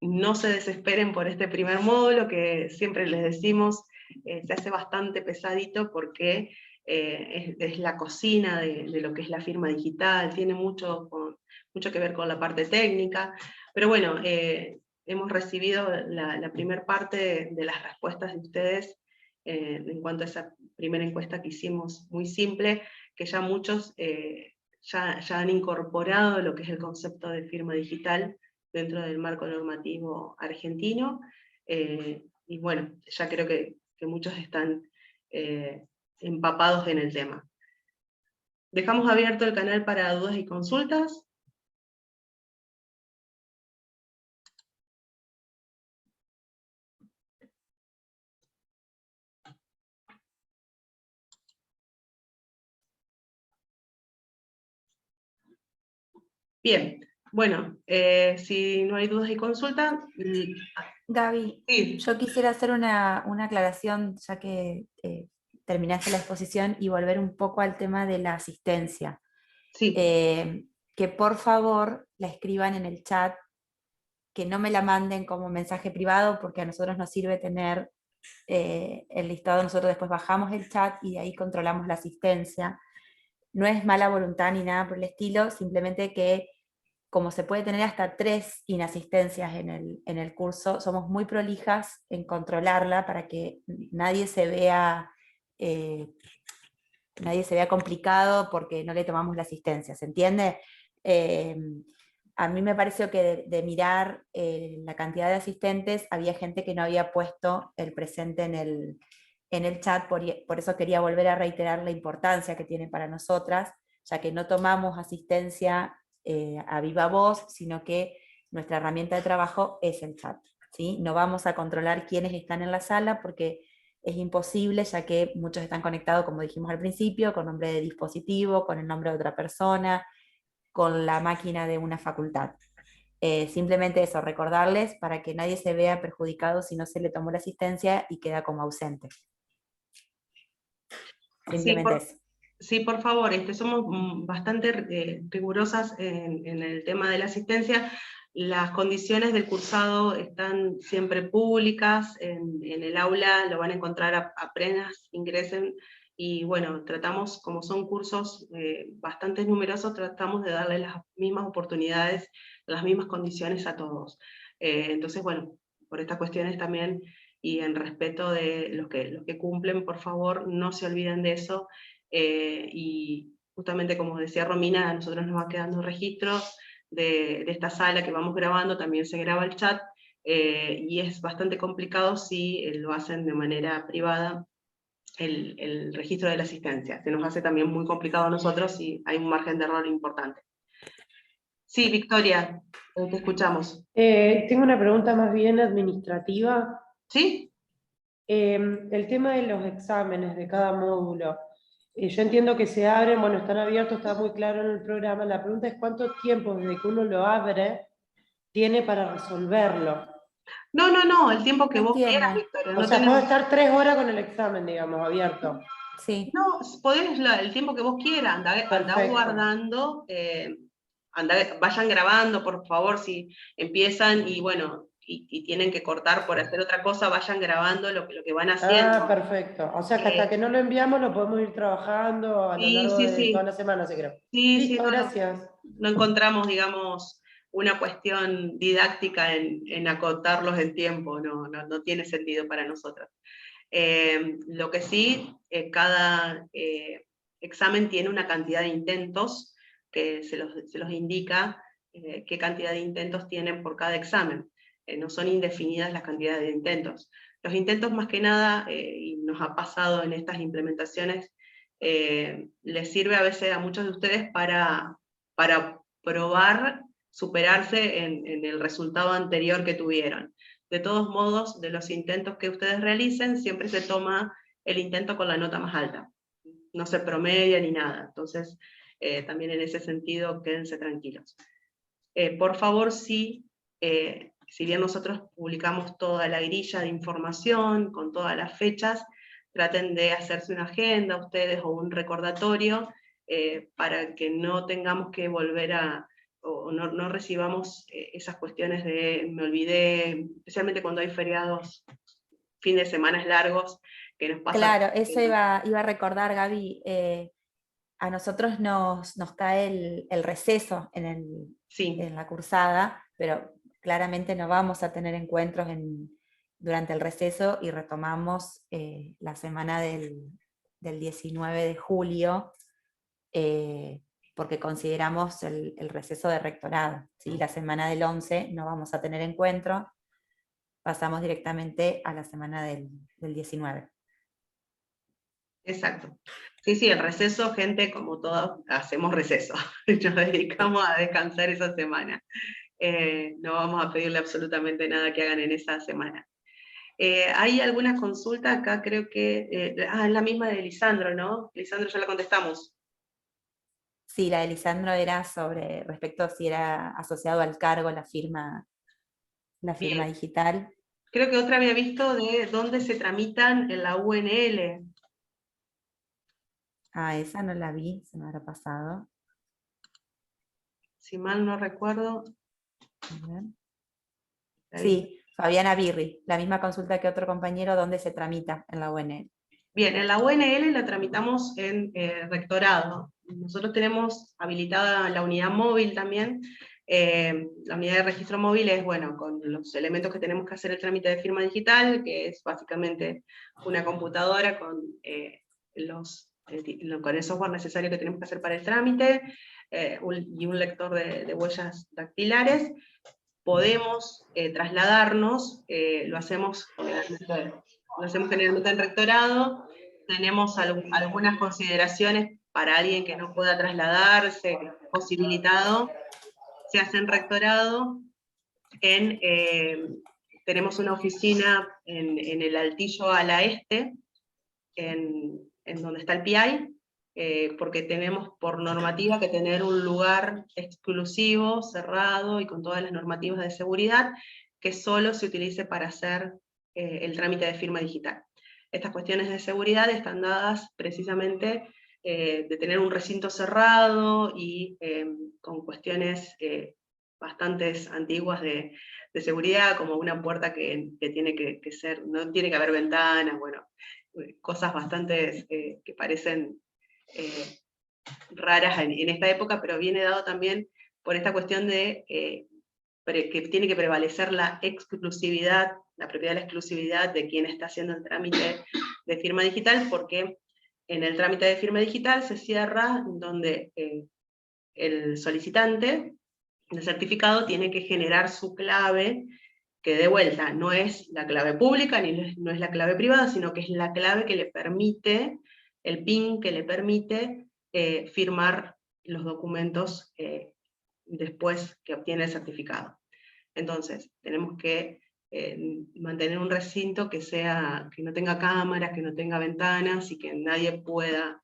Speaker 1: No se desesperen por este primer módulo, que siempre les decimos, se hace bastante pesadito porque es la cocina de lo que es la firma digital, tiene mucho que ver con la parte técnica, pero bueno, hemos recibido la primera parte de las respuestas de ustedes en cuanto a esa primera encuesta que hicimos, muy simple, que ya muchos ya han incorporado lo que es el concepto de firma digital dentro del marco normativo argentino, y bueno, ya creo que muchos están empapados en el tema. Dejamos abierto el canal para dudas y consultas. Bien, bueno, si no hay dudas y consultas,
Speaker 2: Gaby,
Speaker 1: sí,
Speaker 2: yo quisiera hacer una aclaración, ya que terminaste la exposición, y volver un poco al tema de la asistencia.
Speaker 1: sí,
Speaker 2: Que por favor la escriban en el chat, que no me la manden como mensaje privado, porque a nosotros nos sirve tener el listado. Nosotros después bajamos el chat y de ahí controlamos la asistencia. No es mala voluntad ni nada por el estilo, simplemente que como se puede tener hasta 3 inasistencias en el curso, somos muy prolijas en controlarla para que eh, nadie se vea complicado porque no le tomamos la asistencia, ¿se entiende? Eh, a mí me pareció que de mirar la cantidad de asistentes, había gente que no había puesto el presente en el chat, por eso quería volver a reiterar la importancia que tiene para nosotras, ya que no tomamos asistencia a viva voz, sino que nuestra herramienta de trabajo es el chat, ¿sí? No vamos a controlar quiénes están en la sala porque es imposible, ya que muchos están conectados, como dijimos al principio, con nombre de dispositivo, con el nombre de otra persona, con la máquina de una facultad. Simplemente eso, recordarles para que nadie se vea perjudicado si no se le tomó la asistencia y queda como ausente.
Speaker 1: sí,
Speaker 2: Simplemente eso.
Speaker 1: sí, por favor, somos bastante rigurosas en el tema de la asistencia. Las condiciones del cursado están siempre públicas, en el aula lo van a encontrar apenas ingresen, y bueno, tratamos, como son cursos bastante numerosos, tratamos de darle las mismas oportunidades, las mismas condiciones a todos. Entonces, bueno, por estas cuestiones también, y en respeto de los que cumplen, por favor, no se olviden de eso, y justamente como decía Romina, a nosotros nos va quedando registros de esta sala que vamos grabando, también se graba el chat, y es bastante complicado si lo hacen de manera privada, el registro de la asistencia. Se nos hace también muy complicado a nosotros y hay un margen de error importante. Sí, Victoria, te escuchamos.
Speaker 5: Tengo una pregunta más bien administrativa.
Speaker 1: ¿Sí?
Speaker 5: El tema de los exámenes de cada módulo. Yo entiendo que se abren, bueno, están abiertos, está muy claro en el programa. La pregunta es cuánto tiempo desde que uno lo abre tiene para resolverlo.
Speaker 1: No, el tiempo que
Speaker 2: No
Speaker 1: vos quieras,
Speaker 2: tiene.
Speaker 1: Victoria.
Speaker 5: O
Speaker 1: No
Speaker 5: sea, puedo
Speaker 1: tenemos...
Speaker 5: estar 3 horas con el examen, digamos, abierto.
Speaker 2: Sí.
Speaker 1: No, podés el tiempo que vos quieras, andá
Speaker 5: Perfecto.
Speaker 1: guardando, vayan grabando, por favor, si empiezan y bueno, y tienen que cortar por hacer otra cosa, vayan grabando lo que van haciendo.
Speaker 5: Ah, perfecto. O sea, que hasta
Speaker 1: Eh,
Speaker 5: que no lo enviamos lo podemos ir trabajando a lo
Speaker 1: sí,
Speaker 5: largo
Speaker 1: sí,
Speaker 5: de toda
Speaker 1: sí,
Speaker 5: la semana, si creo.
Speaker 1: sí,
Speaker 5: Listo,
Speaker 1: no,
Speaker 5: gracias.
Speaker 1: no encontramos, digamos, una cuestión didáctica en acotarlos en tiempo, no tiene sentido para nosotros. Lo que sí, cada examen tiene una cantidad de intentos que se los indica qué cantidad de intentos tienen por cada examen. No son indefinidas las cantidades de intentos. Los intentos más que nada, y nos ha pasado en estas implementaciones, les sirve a veces a muchos de ustedes para probar, superarse en el resultado anterior que tuvieron. De todos modos, de los intentos que ustedes realicen, siempre se toma el intento con la nota más alta. No se promedia ni nada. Entonces, también en ese sentido, quédense tranquilos. Por favor, sí, si bien nosotros publicamos toda la grilla de información, con todas las fechas, traten de hacerse una agenda ustedes o un recordatorio, para que no tengamos que volver o no recibamos esas cuestiones de me olvidé, especialmente cuando hay feriados, fin de semanas largos, que nos pasa.
Speaker 2: Claro, eso iba a recordar, Gaby. A nosotros nos cae el receso
Speaker 1: Sí,
Speaker 2: en la cursada, pero claramente no vamos a tener encuentros durante el receso, y retomamos la semana del 19 de julio, porque consideramos el receso de rectorado, ¿sí? La semana del 11 no vamos a tener encuentro, pasamos directamente a la semana del 19.
Speaker 1: exacto. Sí, el receso, gente, como todos, hacemos receso. Nos dedicamos a descansar esa semana. No vamos a pedirle absolutamente nada que hagan en esa semana. ¿Hay alguna consulta acá? Creo que... es la misma de Lisandro, ¿no? Lisandro, ya la contestamos.
Speaker 2: Sí, la de Lisandro era sobre, respecto a si era asociado al cargo la firma
Speaker 1: Bien.
Speaker 2: digital.
Speaker 1: Creo que otra había visto de dónde se tramitan en la UNL.
Speaker 2: Ah, esa no la vi, se me habrá pasado.
Speaker 1: Si mal no recuerdo.
Speaker 2: A ver.
Speaker 1: la vi.
Speaker 2: Sí, Fabiana Birri, la misma consulta que otro compañero, ¿dónde se tramita en la UNL?
Speaker 1: Bien, en la UNL la tramitamos en rectorado. Nosotros tenemos habilitada la unidad móvil también. La unidad de registro móvil es, bueno, con los elementos que tenemos que hacer el trámite de firma digital, que es básicamente una computadora con, con el software necesario que tenemos que hacer para el trámite, y un lector de huellas dactilares. Podemos trasladarnos, lo hacemos generalmente en rectorado. Tenemos algunas consideraciones para alguien que no pueda trasladarse, posibilitado, se hace en rectorado. Tenemos una oficina en el Altillo a la Este, en donde está el PI, porque tenemos por normativa que tener un lugar exclusivo, cerrado y con todas las normativas de seguridad, que solo se utilice para hacer el trámite de firma digital. Estas cuestiones de seguridad están dadas precisamente de tener un recinto cerrado y con cuestiones bastante antiguas de seguridad, como una puerta que tiene que ser, no tiene que haber ventanas, bueno, cosas bastante que parecen raras en esta época, pero viene dado también por esta cuestión de que tiene que prevalecer la exclusividad, la propiedad de la exclusividad de quien está haciendo el trámite de firma digital, porque en el trámite de firma digital se cierra donde el solicitante del certificado tiene que generar su clave, que de vuelta no es la clave pública ni no es la clave privada, sino que es la clave que le permite, el PIN que le permite firmar los documentos después que obtiene el certificado. Entonces, tenemos que mantener un recinto que no tenga cámaras, que no tenga ventanas y que nadie pueda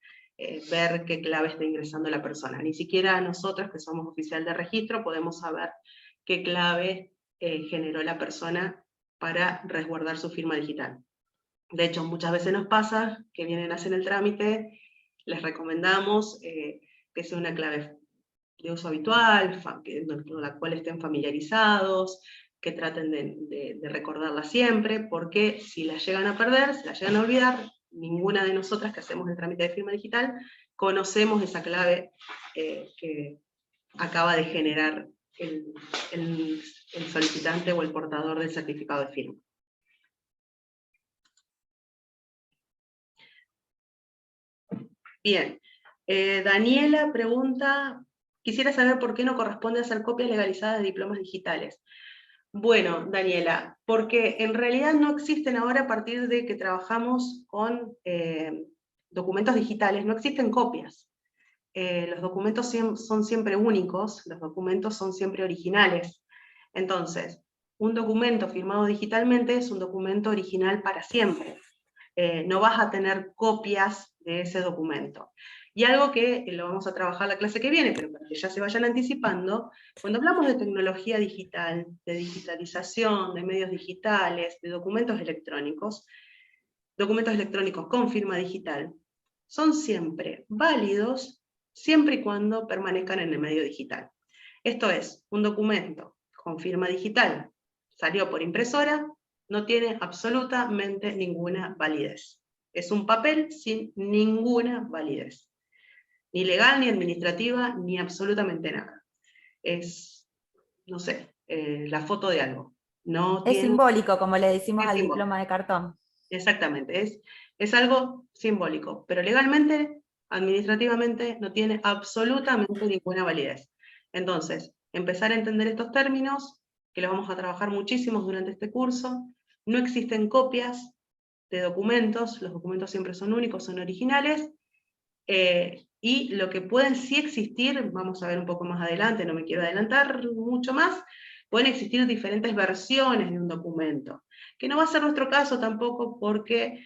Speaker 1: ver qué clave está ingresando la persona. Ni siquiera nosotros, que somos oficial de registro, podemos saber qué clave generó la persona para resguardar su firma digital. De hecho, muchas veces nos pasa que vienen a hacer el trámite, les recomendamos que sea una clave de uso habitual, con la cual estén familiarizados, que traten de recordarla siempre, porque si la llegan a perder, si la llegan a olvidar, ninguna de nosotras que hacemos el trámite de firma digital conocemos esa clave que acaba de generar el solicitante o el portador del certificado de firma. Bien, Daniela pregunta, quisiera saber por qué no corresponde hacer copias legalizadas de diplomas digitales. Bueno, Daniela, porque en realidad no existen ahora, a partir de que trabajamos con documentos digitales, no existen copias. Los documentos son siempre únicos, los documentos son siempre originales. Entonces, un documento firmado digitalmente es un documento original para siempre. No vas a tener copias de ese documento. Y algo que lo vamos a trabajar la clase que viene, pero para que ya se vayan anticipando, cuando hablamos de tecnología digital, de digitalización, de medios digitales, de documentos electrónicos con firma digital, son siempre válidos, siempre y cuando permanezcan en el medio digital. Esto es, un documento con firma digital salió por impresora, no tiene absolutamente ninguna validez. Es un papel sin ninguna validez. Ni legal, ni administrativa, ni absolutamente nada. Es, no sé, la foto de algo. No
Speaker 2: Es
Speaker 1: tiene,
Speaker 2: simbólico, como le decimos
Speaker 1: es
Speaker 2: al
Speaker 1: simbólico.
Speaker 2: diploma de cartón.
Speaker 1: Exactamente, es algo simbólico, pero legalmente, administrativamente, no tiene absolutamente ninguna validez. Entonces, empezar a entender estos términos, que los vamos a trabajar muchísimos durante este curso. No existen copias de documentos, los documentos siempre son únicos, son originales, y lo que pueden sí existir, vamos a ver un poco más adelante, no me quiero adelantar mucho más, pueden existir diferentes versiones de un documento, que no va a ser nuestro caso tampoco, porque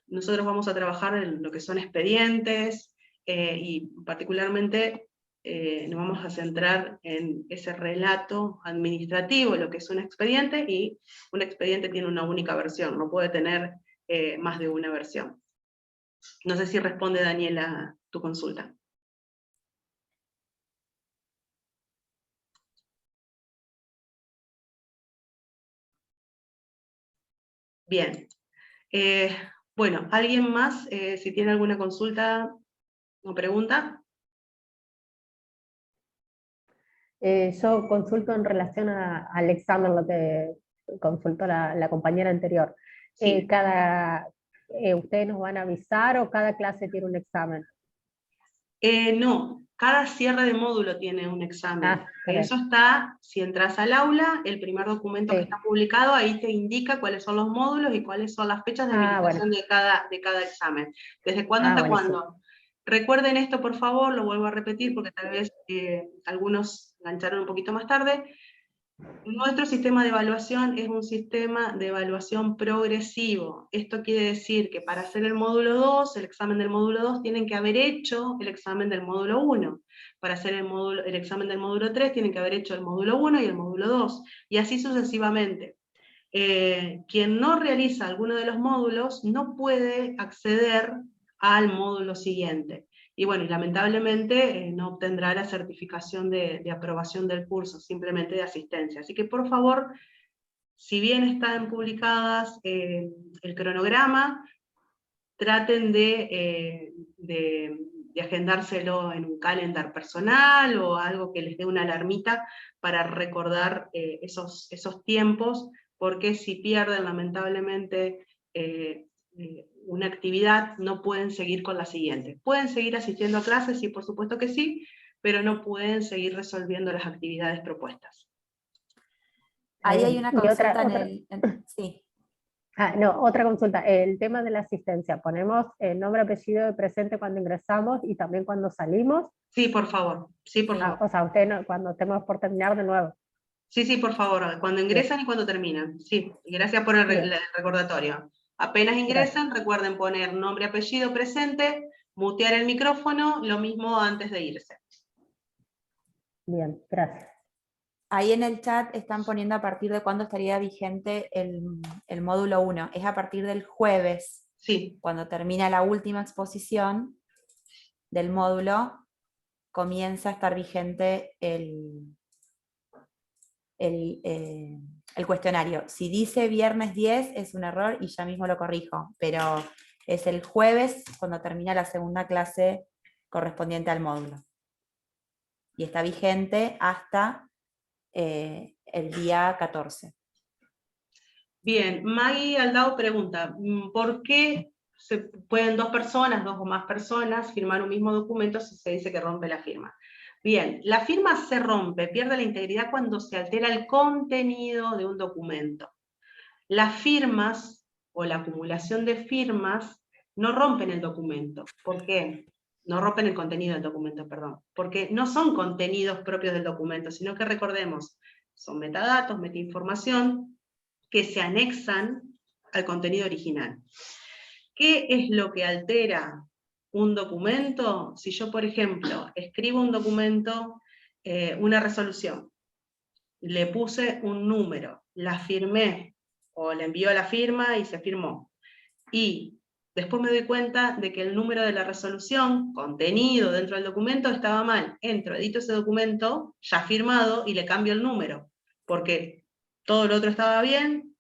Speaker 1: nosotros vamos a trabajar en lo que son expedientes, y particularmente nos vamos a centrar en ese relato administrativo, lo que es un expediente, y un expediente tiene una única versión, no puede tener más de una versión. No sé si responde, Daniela, tu consulta. Bien. Bueno, ¿alguien más, si tiene alguna consulta o pregunta?
Speaker 4: Yo consulto en relación al examen, lo que consultó la compañera anterior.
Speaker 1: Sí.
Speaker 4: ¿Ustedes nos van a avisar o cada clase tiene un examen?
Speaker 1: No, cada cierre de módulo tiene un examen.
Speaker 4: Ah, está
Speaker 1: Eso está, si entras al aula, el primer documento que
Speaker 4: sí.
Speaker 1: está publicado, ahí te indica cuáles son los módulos y cuáles son las fechas de
Speaker 4: Ah,
Speaker 1: habilitación de cada examen. ¿Desde cuándo hasta
Speaker 4: buenísimo.
Speaker 1: cuándo? Recuerden esto, por favor, lo vuelvo a repetir porque tal vez algunos engancharon un poquito más tarde. Nuestro sistema de evaluación es un sistema de evaluación progresivo. Esto quiere decir que para hacer el módulo 2, el examen del módulo 2, tienen que haber hecho el examen del módulo 1. Para hacer el examen del módulo 3, tienen que haber hecho el módulo 1 y el módulo 2. Y así sucesivamente. Quien no realiza alguno de los módulos no puede acceder al módulo siguiente. Y bueno, y lamentablemente no obtendrá la certificación de aprobación del curso, simplemente de asistencia. Así que por favor, si bien están publicadas el cronograma, traten de agendárselo en un calendar personal o algo que les dé una alarmita para recordar esos tiempos, porque si pierden lamentablemente una actividad, no pueden seguir con la siguiente. Pueden seguir asistiendo a clases, sí, por supuesto que sí, pero no pueden seguir resolviendo las actividades propuestas.
Speaker 2: Ahí hay una
Speaker 4: Y
Speaker 2: consulta sí.
Speaker 4: No, otra consulta. El tema de la asistencia. Ponemos el nombre, apellido de presente cuando ingresamos y también cuando salimos.
Speaker 1: Sí, por favor. Sí, por favor.
Speaker 4: O sea, usted cuando estemos por terminar de nuevo.
Speaker 1: Sí, sí, por favor, cuando
Speaker 4: Bien,
Speaker 1: ingresan y cuando terminan. Sí, y gracias por el
Speaker 4: bien,
Speaker 1: recordatorio. Apenas
Speaker 4: gracias.
Speaker 1: ingresan, recuerden poner nombre, apellido, presente, mutear el micrófono, lo mismo antes de irse.
Speaker 4: Bien, gracias.
Speaker 2: Ahí en el chat están poniendo a partir de cuándo estaría vigente el módulo 1. Es a partir del jueves,
Speaker 1: Sí,
Speaker 2: cuando termina la última exposición del módulo, comienza a estar vigente el cuestionario. Si dice viernes 10 es un error y ya mismo lo corrijo, pero es el jueves cuando termina la segunda clase correspondiente al módulo. Y está vigente hasta el día 14.
Speaker 1: bien. Maggie Aldao pregunta, ¿por qué se pueden dos o más personas firmar un mismo documento si se dice que rompe la firma? Bien, la firma se rompe, pierde la integridad cuando se altera el contenido de un documento. Las firmas o la acumulación de firmas no rompen el documento. ¿Por qué? No rompen el contenido del documento, perdón. Porque no son contenidos propios del documento, sino que recordemos, son metadatos, metainformación, que se anexan al contenido original. ¿Qué es lo que altera un documento? Si yo, por ejemplo, escribo un documento, una resolución, le puse un número, la firmé, o le envió a la firma y se firmó. Y después me doy cuenta de que el número de la resolución, contenido dentro del documento, estaba mal. Entro, edito ese documento, ya firmado, y le cambio el número, porque todo lo otro estaba bien,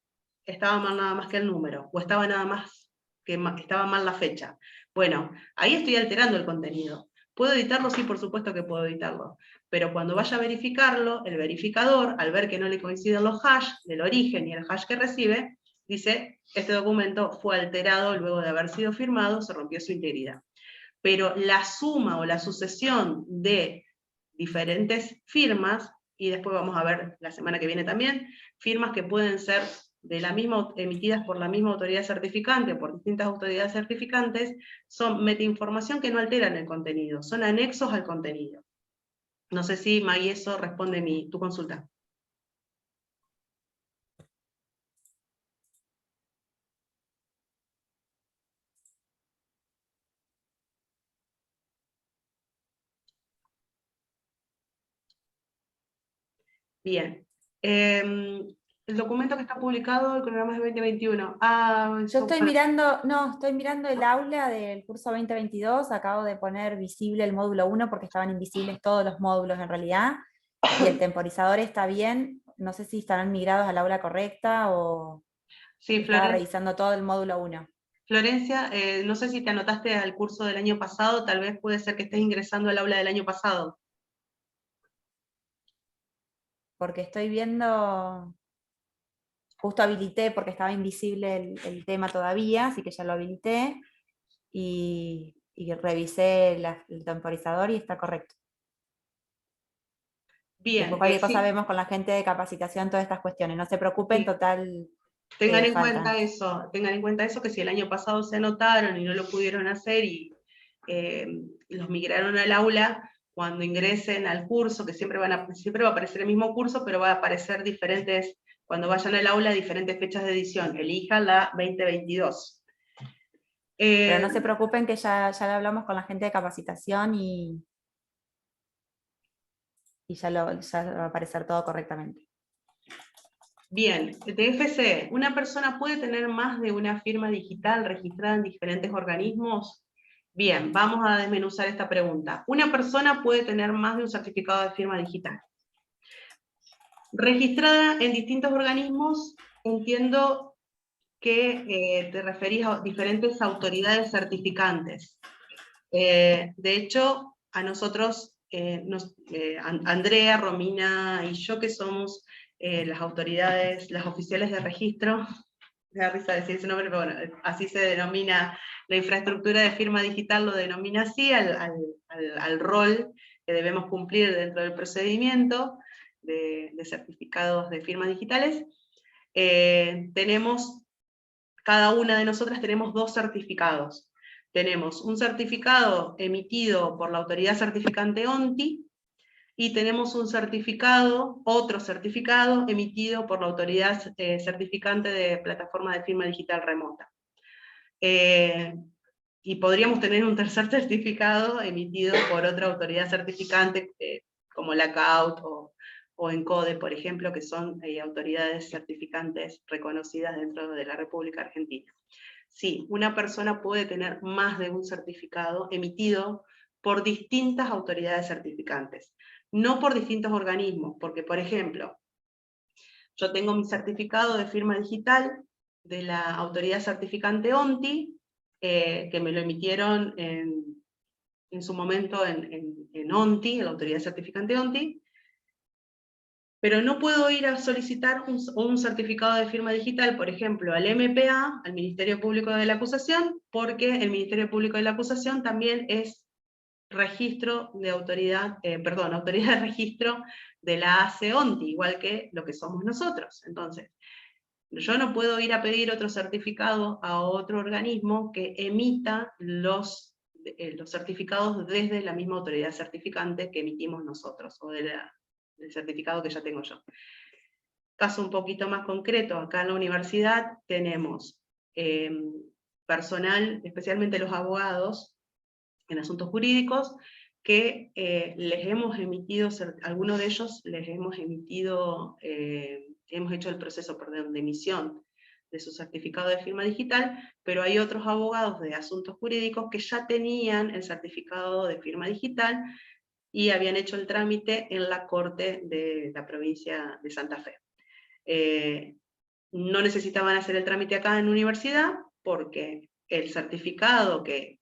Speaker 1: estaba mal nada más que el número, o estaba nada más que estaba mal la fecha. Bueno, ahí estoy alterando el contenido. ¿Puedo editarlo? Sí, por supuesto que puedo editarlo. Pero cuando vaya a verificarlo, el verificador, al ver que no le coinciden los hash del origen y el hash que recibe, dice, este documento fue alterado luego de haber sido firmado, se rompió su integridad. Pero la suma o la sucesión de diferentes firmas, y después vamos a ver la semana que viene también, firmas que pueden ser de la misma, emitidas por la misma autoridad certificante o por distintas autoridades certificantes, son metainformación que no alteran el contenido, son anexos al contenido. No sé si, May, eso responde tu consulta. Bien. El documento que está publicado, el cronograma es 2021.
Speaker 2: Yo estoy mirando, no, estoy mirando el aula del curso 2022, acabo de poner visible el módulo 1 porque estaban invisibles todos los módulos en realidad, y el temporizador está bien, no sé si estarán migrados al aula correcta o
Speaker 1: Sí,
Speaker 2: estaba revisando todo el módulo 1.
Speaker 1: Florencia, no sé si te anotaste al curso del año pasado, tal vez puede ser que estés ingresando al aula del año pasado.
Speaker 2: Porque estoy viendo, justo habilité porque estaba invisible el tema todavía, así que ya lo habilité, y revisé el temporizador y está correcto.
Speaker 1: Bien,
Speaker 2: Después cualquier cosa
Speaker 1: sí,
Speaker 2: vemos con la gente de capacitación todas estas cuestiones, no se preocupen,
Speaker 1: sí.
Speaker 2: total
Speaker 1: Tengan en
Speaker 2: faltan.
Speaker 1: cuenta eso, que si el año pasado se anotaron y no lo pudieron hacer y los migraron al aula, cuando ingresen al curso, que siempre va a aparecer el mismo curso, pero va a aparecer diferentes, cuando vayan al aula, diferentes fechas de edición. Elija la 2022.
Speaker 2: Pero no se preocupen que ya lo hablamos con la gente de capacitación y ya va a aparecer todo correctamente.
Speaker 1: Bien, TFC, ¿una persona puede tener más de una firma digital registrada en diferentes organismos? Bien, vamos a desmenuzar esta pregunta. ¿Una persona puede tener más de un certificado de firma digital? Registrada en distintos organismos, entiendo que te referís a diferentes autoridades certificantes. De hecho, a nosotros, Andrea, Romina y yo, que somos las autoridades, las oficiales de registro, me da risa decir ese nombre, pero bueno, así se denomina la infraestructura de firma digital, lo denomina así al rol que debemos cumplir dentro del procedimiento de certificados de firmas digitales. Cada una de nosotras tenemos 2 certificados. Tenemos un certificado emitido por la autoridad certificante ONTI, y tenemos otro certificado emitido por la autoridad certificante de plataforma de firma digital remota. Y podríamos tener un tercer certificado emitido por otra autoridad certificante, como la CAUT o ENCODE, por ejemplo, que son autoridades certificantes reconocidas dentro de la República Argentina. Sí, una persona puede tener más de un certificado emitido por distintas autoridades certificantes, no por distintos organismos, porque, por ejemplo, yo tengo mi certificado de firma digital de la autoridad certificante ONTI, que me lo emitieron en su momento en ONTI, en la autoridad certificante ONTI, pero no puedo ir a solicitar un certificado de firma digital, por ejemplo, al MPA, al Ministerio Público de la Acusación, porque el Ministerio Público de la Acusación también es registro de autoridad de registro de la ACE-ONTI, igual que lo que somos nosotros. Entonces, yo no puedo ir a pedir otro certificado a otro organismo que emita los certificados desde la misma autoridad certificante que emitimos nosotros, o del certificado que ya tengo yo. Caso un poquito más concreto, acá en la universidad tenemos personal, especialmente los abogados, en asuntos jurídicos, que les hemos emitido, algunos de ellos les hemos emitido, hemos hecho el proceso, de emisión de su certificado de firma digital, pero hay otros abogados de asuntos jurídicos que ya tenían el certificado de firma digital y habían hecho el trámite en la Corte de la provincia de Santa Fe. No necesitaban hacer el trámite acá en la universidad, porque el certificado que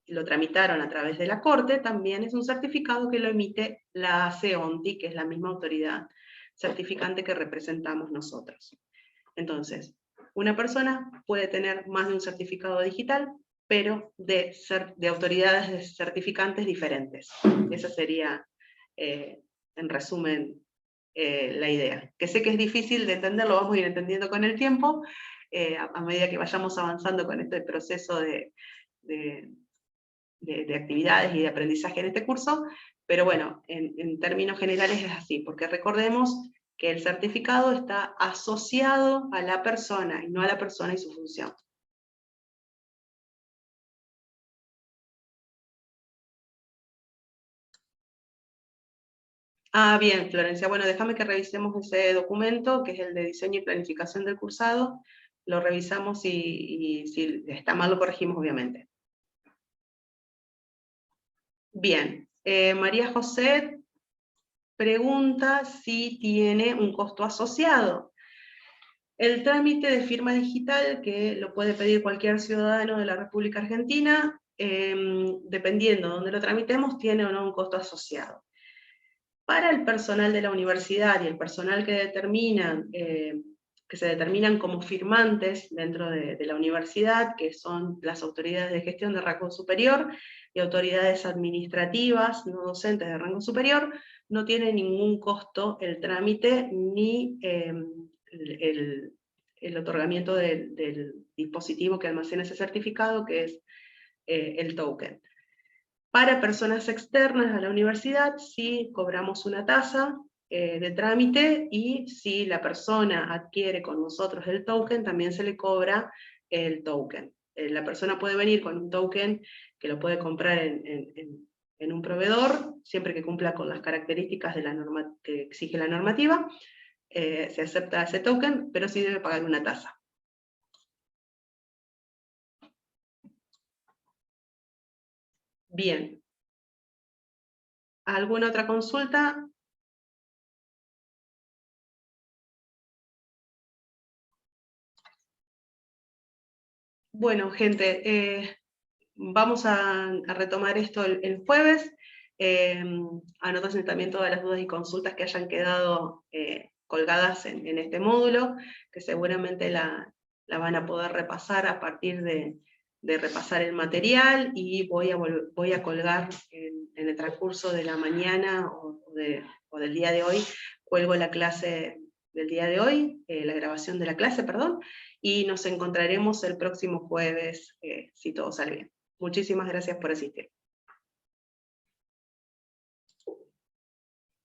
Speaker 1: lo tramitaron a través de la Corte también es un certificado que lo emite la ACE-ONTI, que es la misma autoridad certificante que representamos nosotros. Entonces, una persona puede tener más de un certificado digital, pero de autoridades certificantes diferentes. Esa sería, en resumen, la idea. Que sé que es difícil de entender, lo vamos a ir entendiendo con el tiempo, a medida que vayamos avanzando con este proceso de actividades y de aprendizaje en este curso, pero bueno, en términos generales es así, porque recordemos que el certificado está asociado a la persona, y no a la persona y su función. Ah, bien, Florencia. Bueno, déjame que revisemos ese documento, que es el de diseño y planificación del cursado. Lo revisamos y si está mal lo corregimos, obviamente. Bien, María José pregunta si tiene un costo asociado. El trámite de firma digital, que lo puede pedir cualquier ciudadano de la República Argentina, dependiendo de dónde lo tramitemos, tiene o no un costo asociado. Para el personal de la universidad y el personal que se determinan como firmantes dentro de la universidad, que son las autoridades de gestión de rango superior y autoridades administrativas no docentes de rango superior, no tiene ningún costo el trámite ni el otorgamiento del dispositivo que almacena ese certificado, que es el token. Para personas externas a la universidad sí cobramos una tasa de trámite, y si la persona adquiere con nosotros el token, también se le cobra el token. La persona puede venir con un token que lo puede comprar en un proveedor, siempre que cumpla con las características de la norma que exige la normativa, se acepta ese token, pero sí debe pagar una tasa. Bien. ¿Alguna otra consulta? Bueno, gente, vamos a retomar esto el jueves. Anótense también todas las dudas y consultas que hayan quedado colgadas en este módulo, que seguramente la van a poder repasar a partir de repasar el material, y voy a colgar en el transcurso de la mañana o del día de hoy, cuelgo la clase del día de hoy, la grabación de la clase, perdón, y nos encontraremos el próximo jueves, si todo sale bien. Muchísimas gracias por asistir.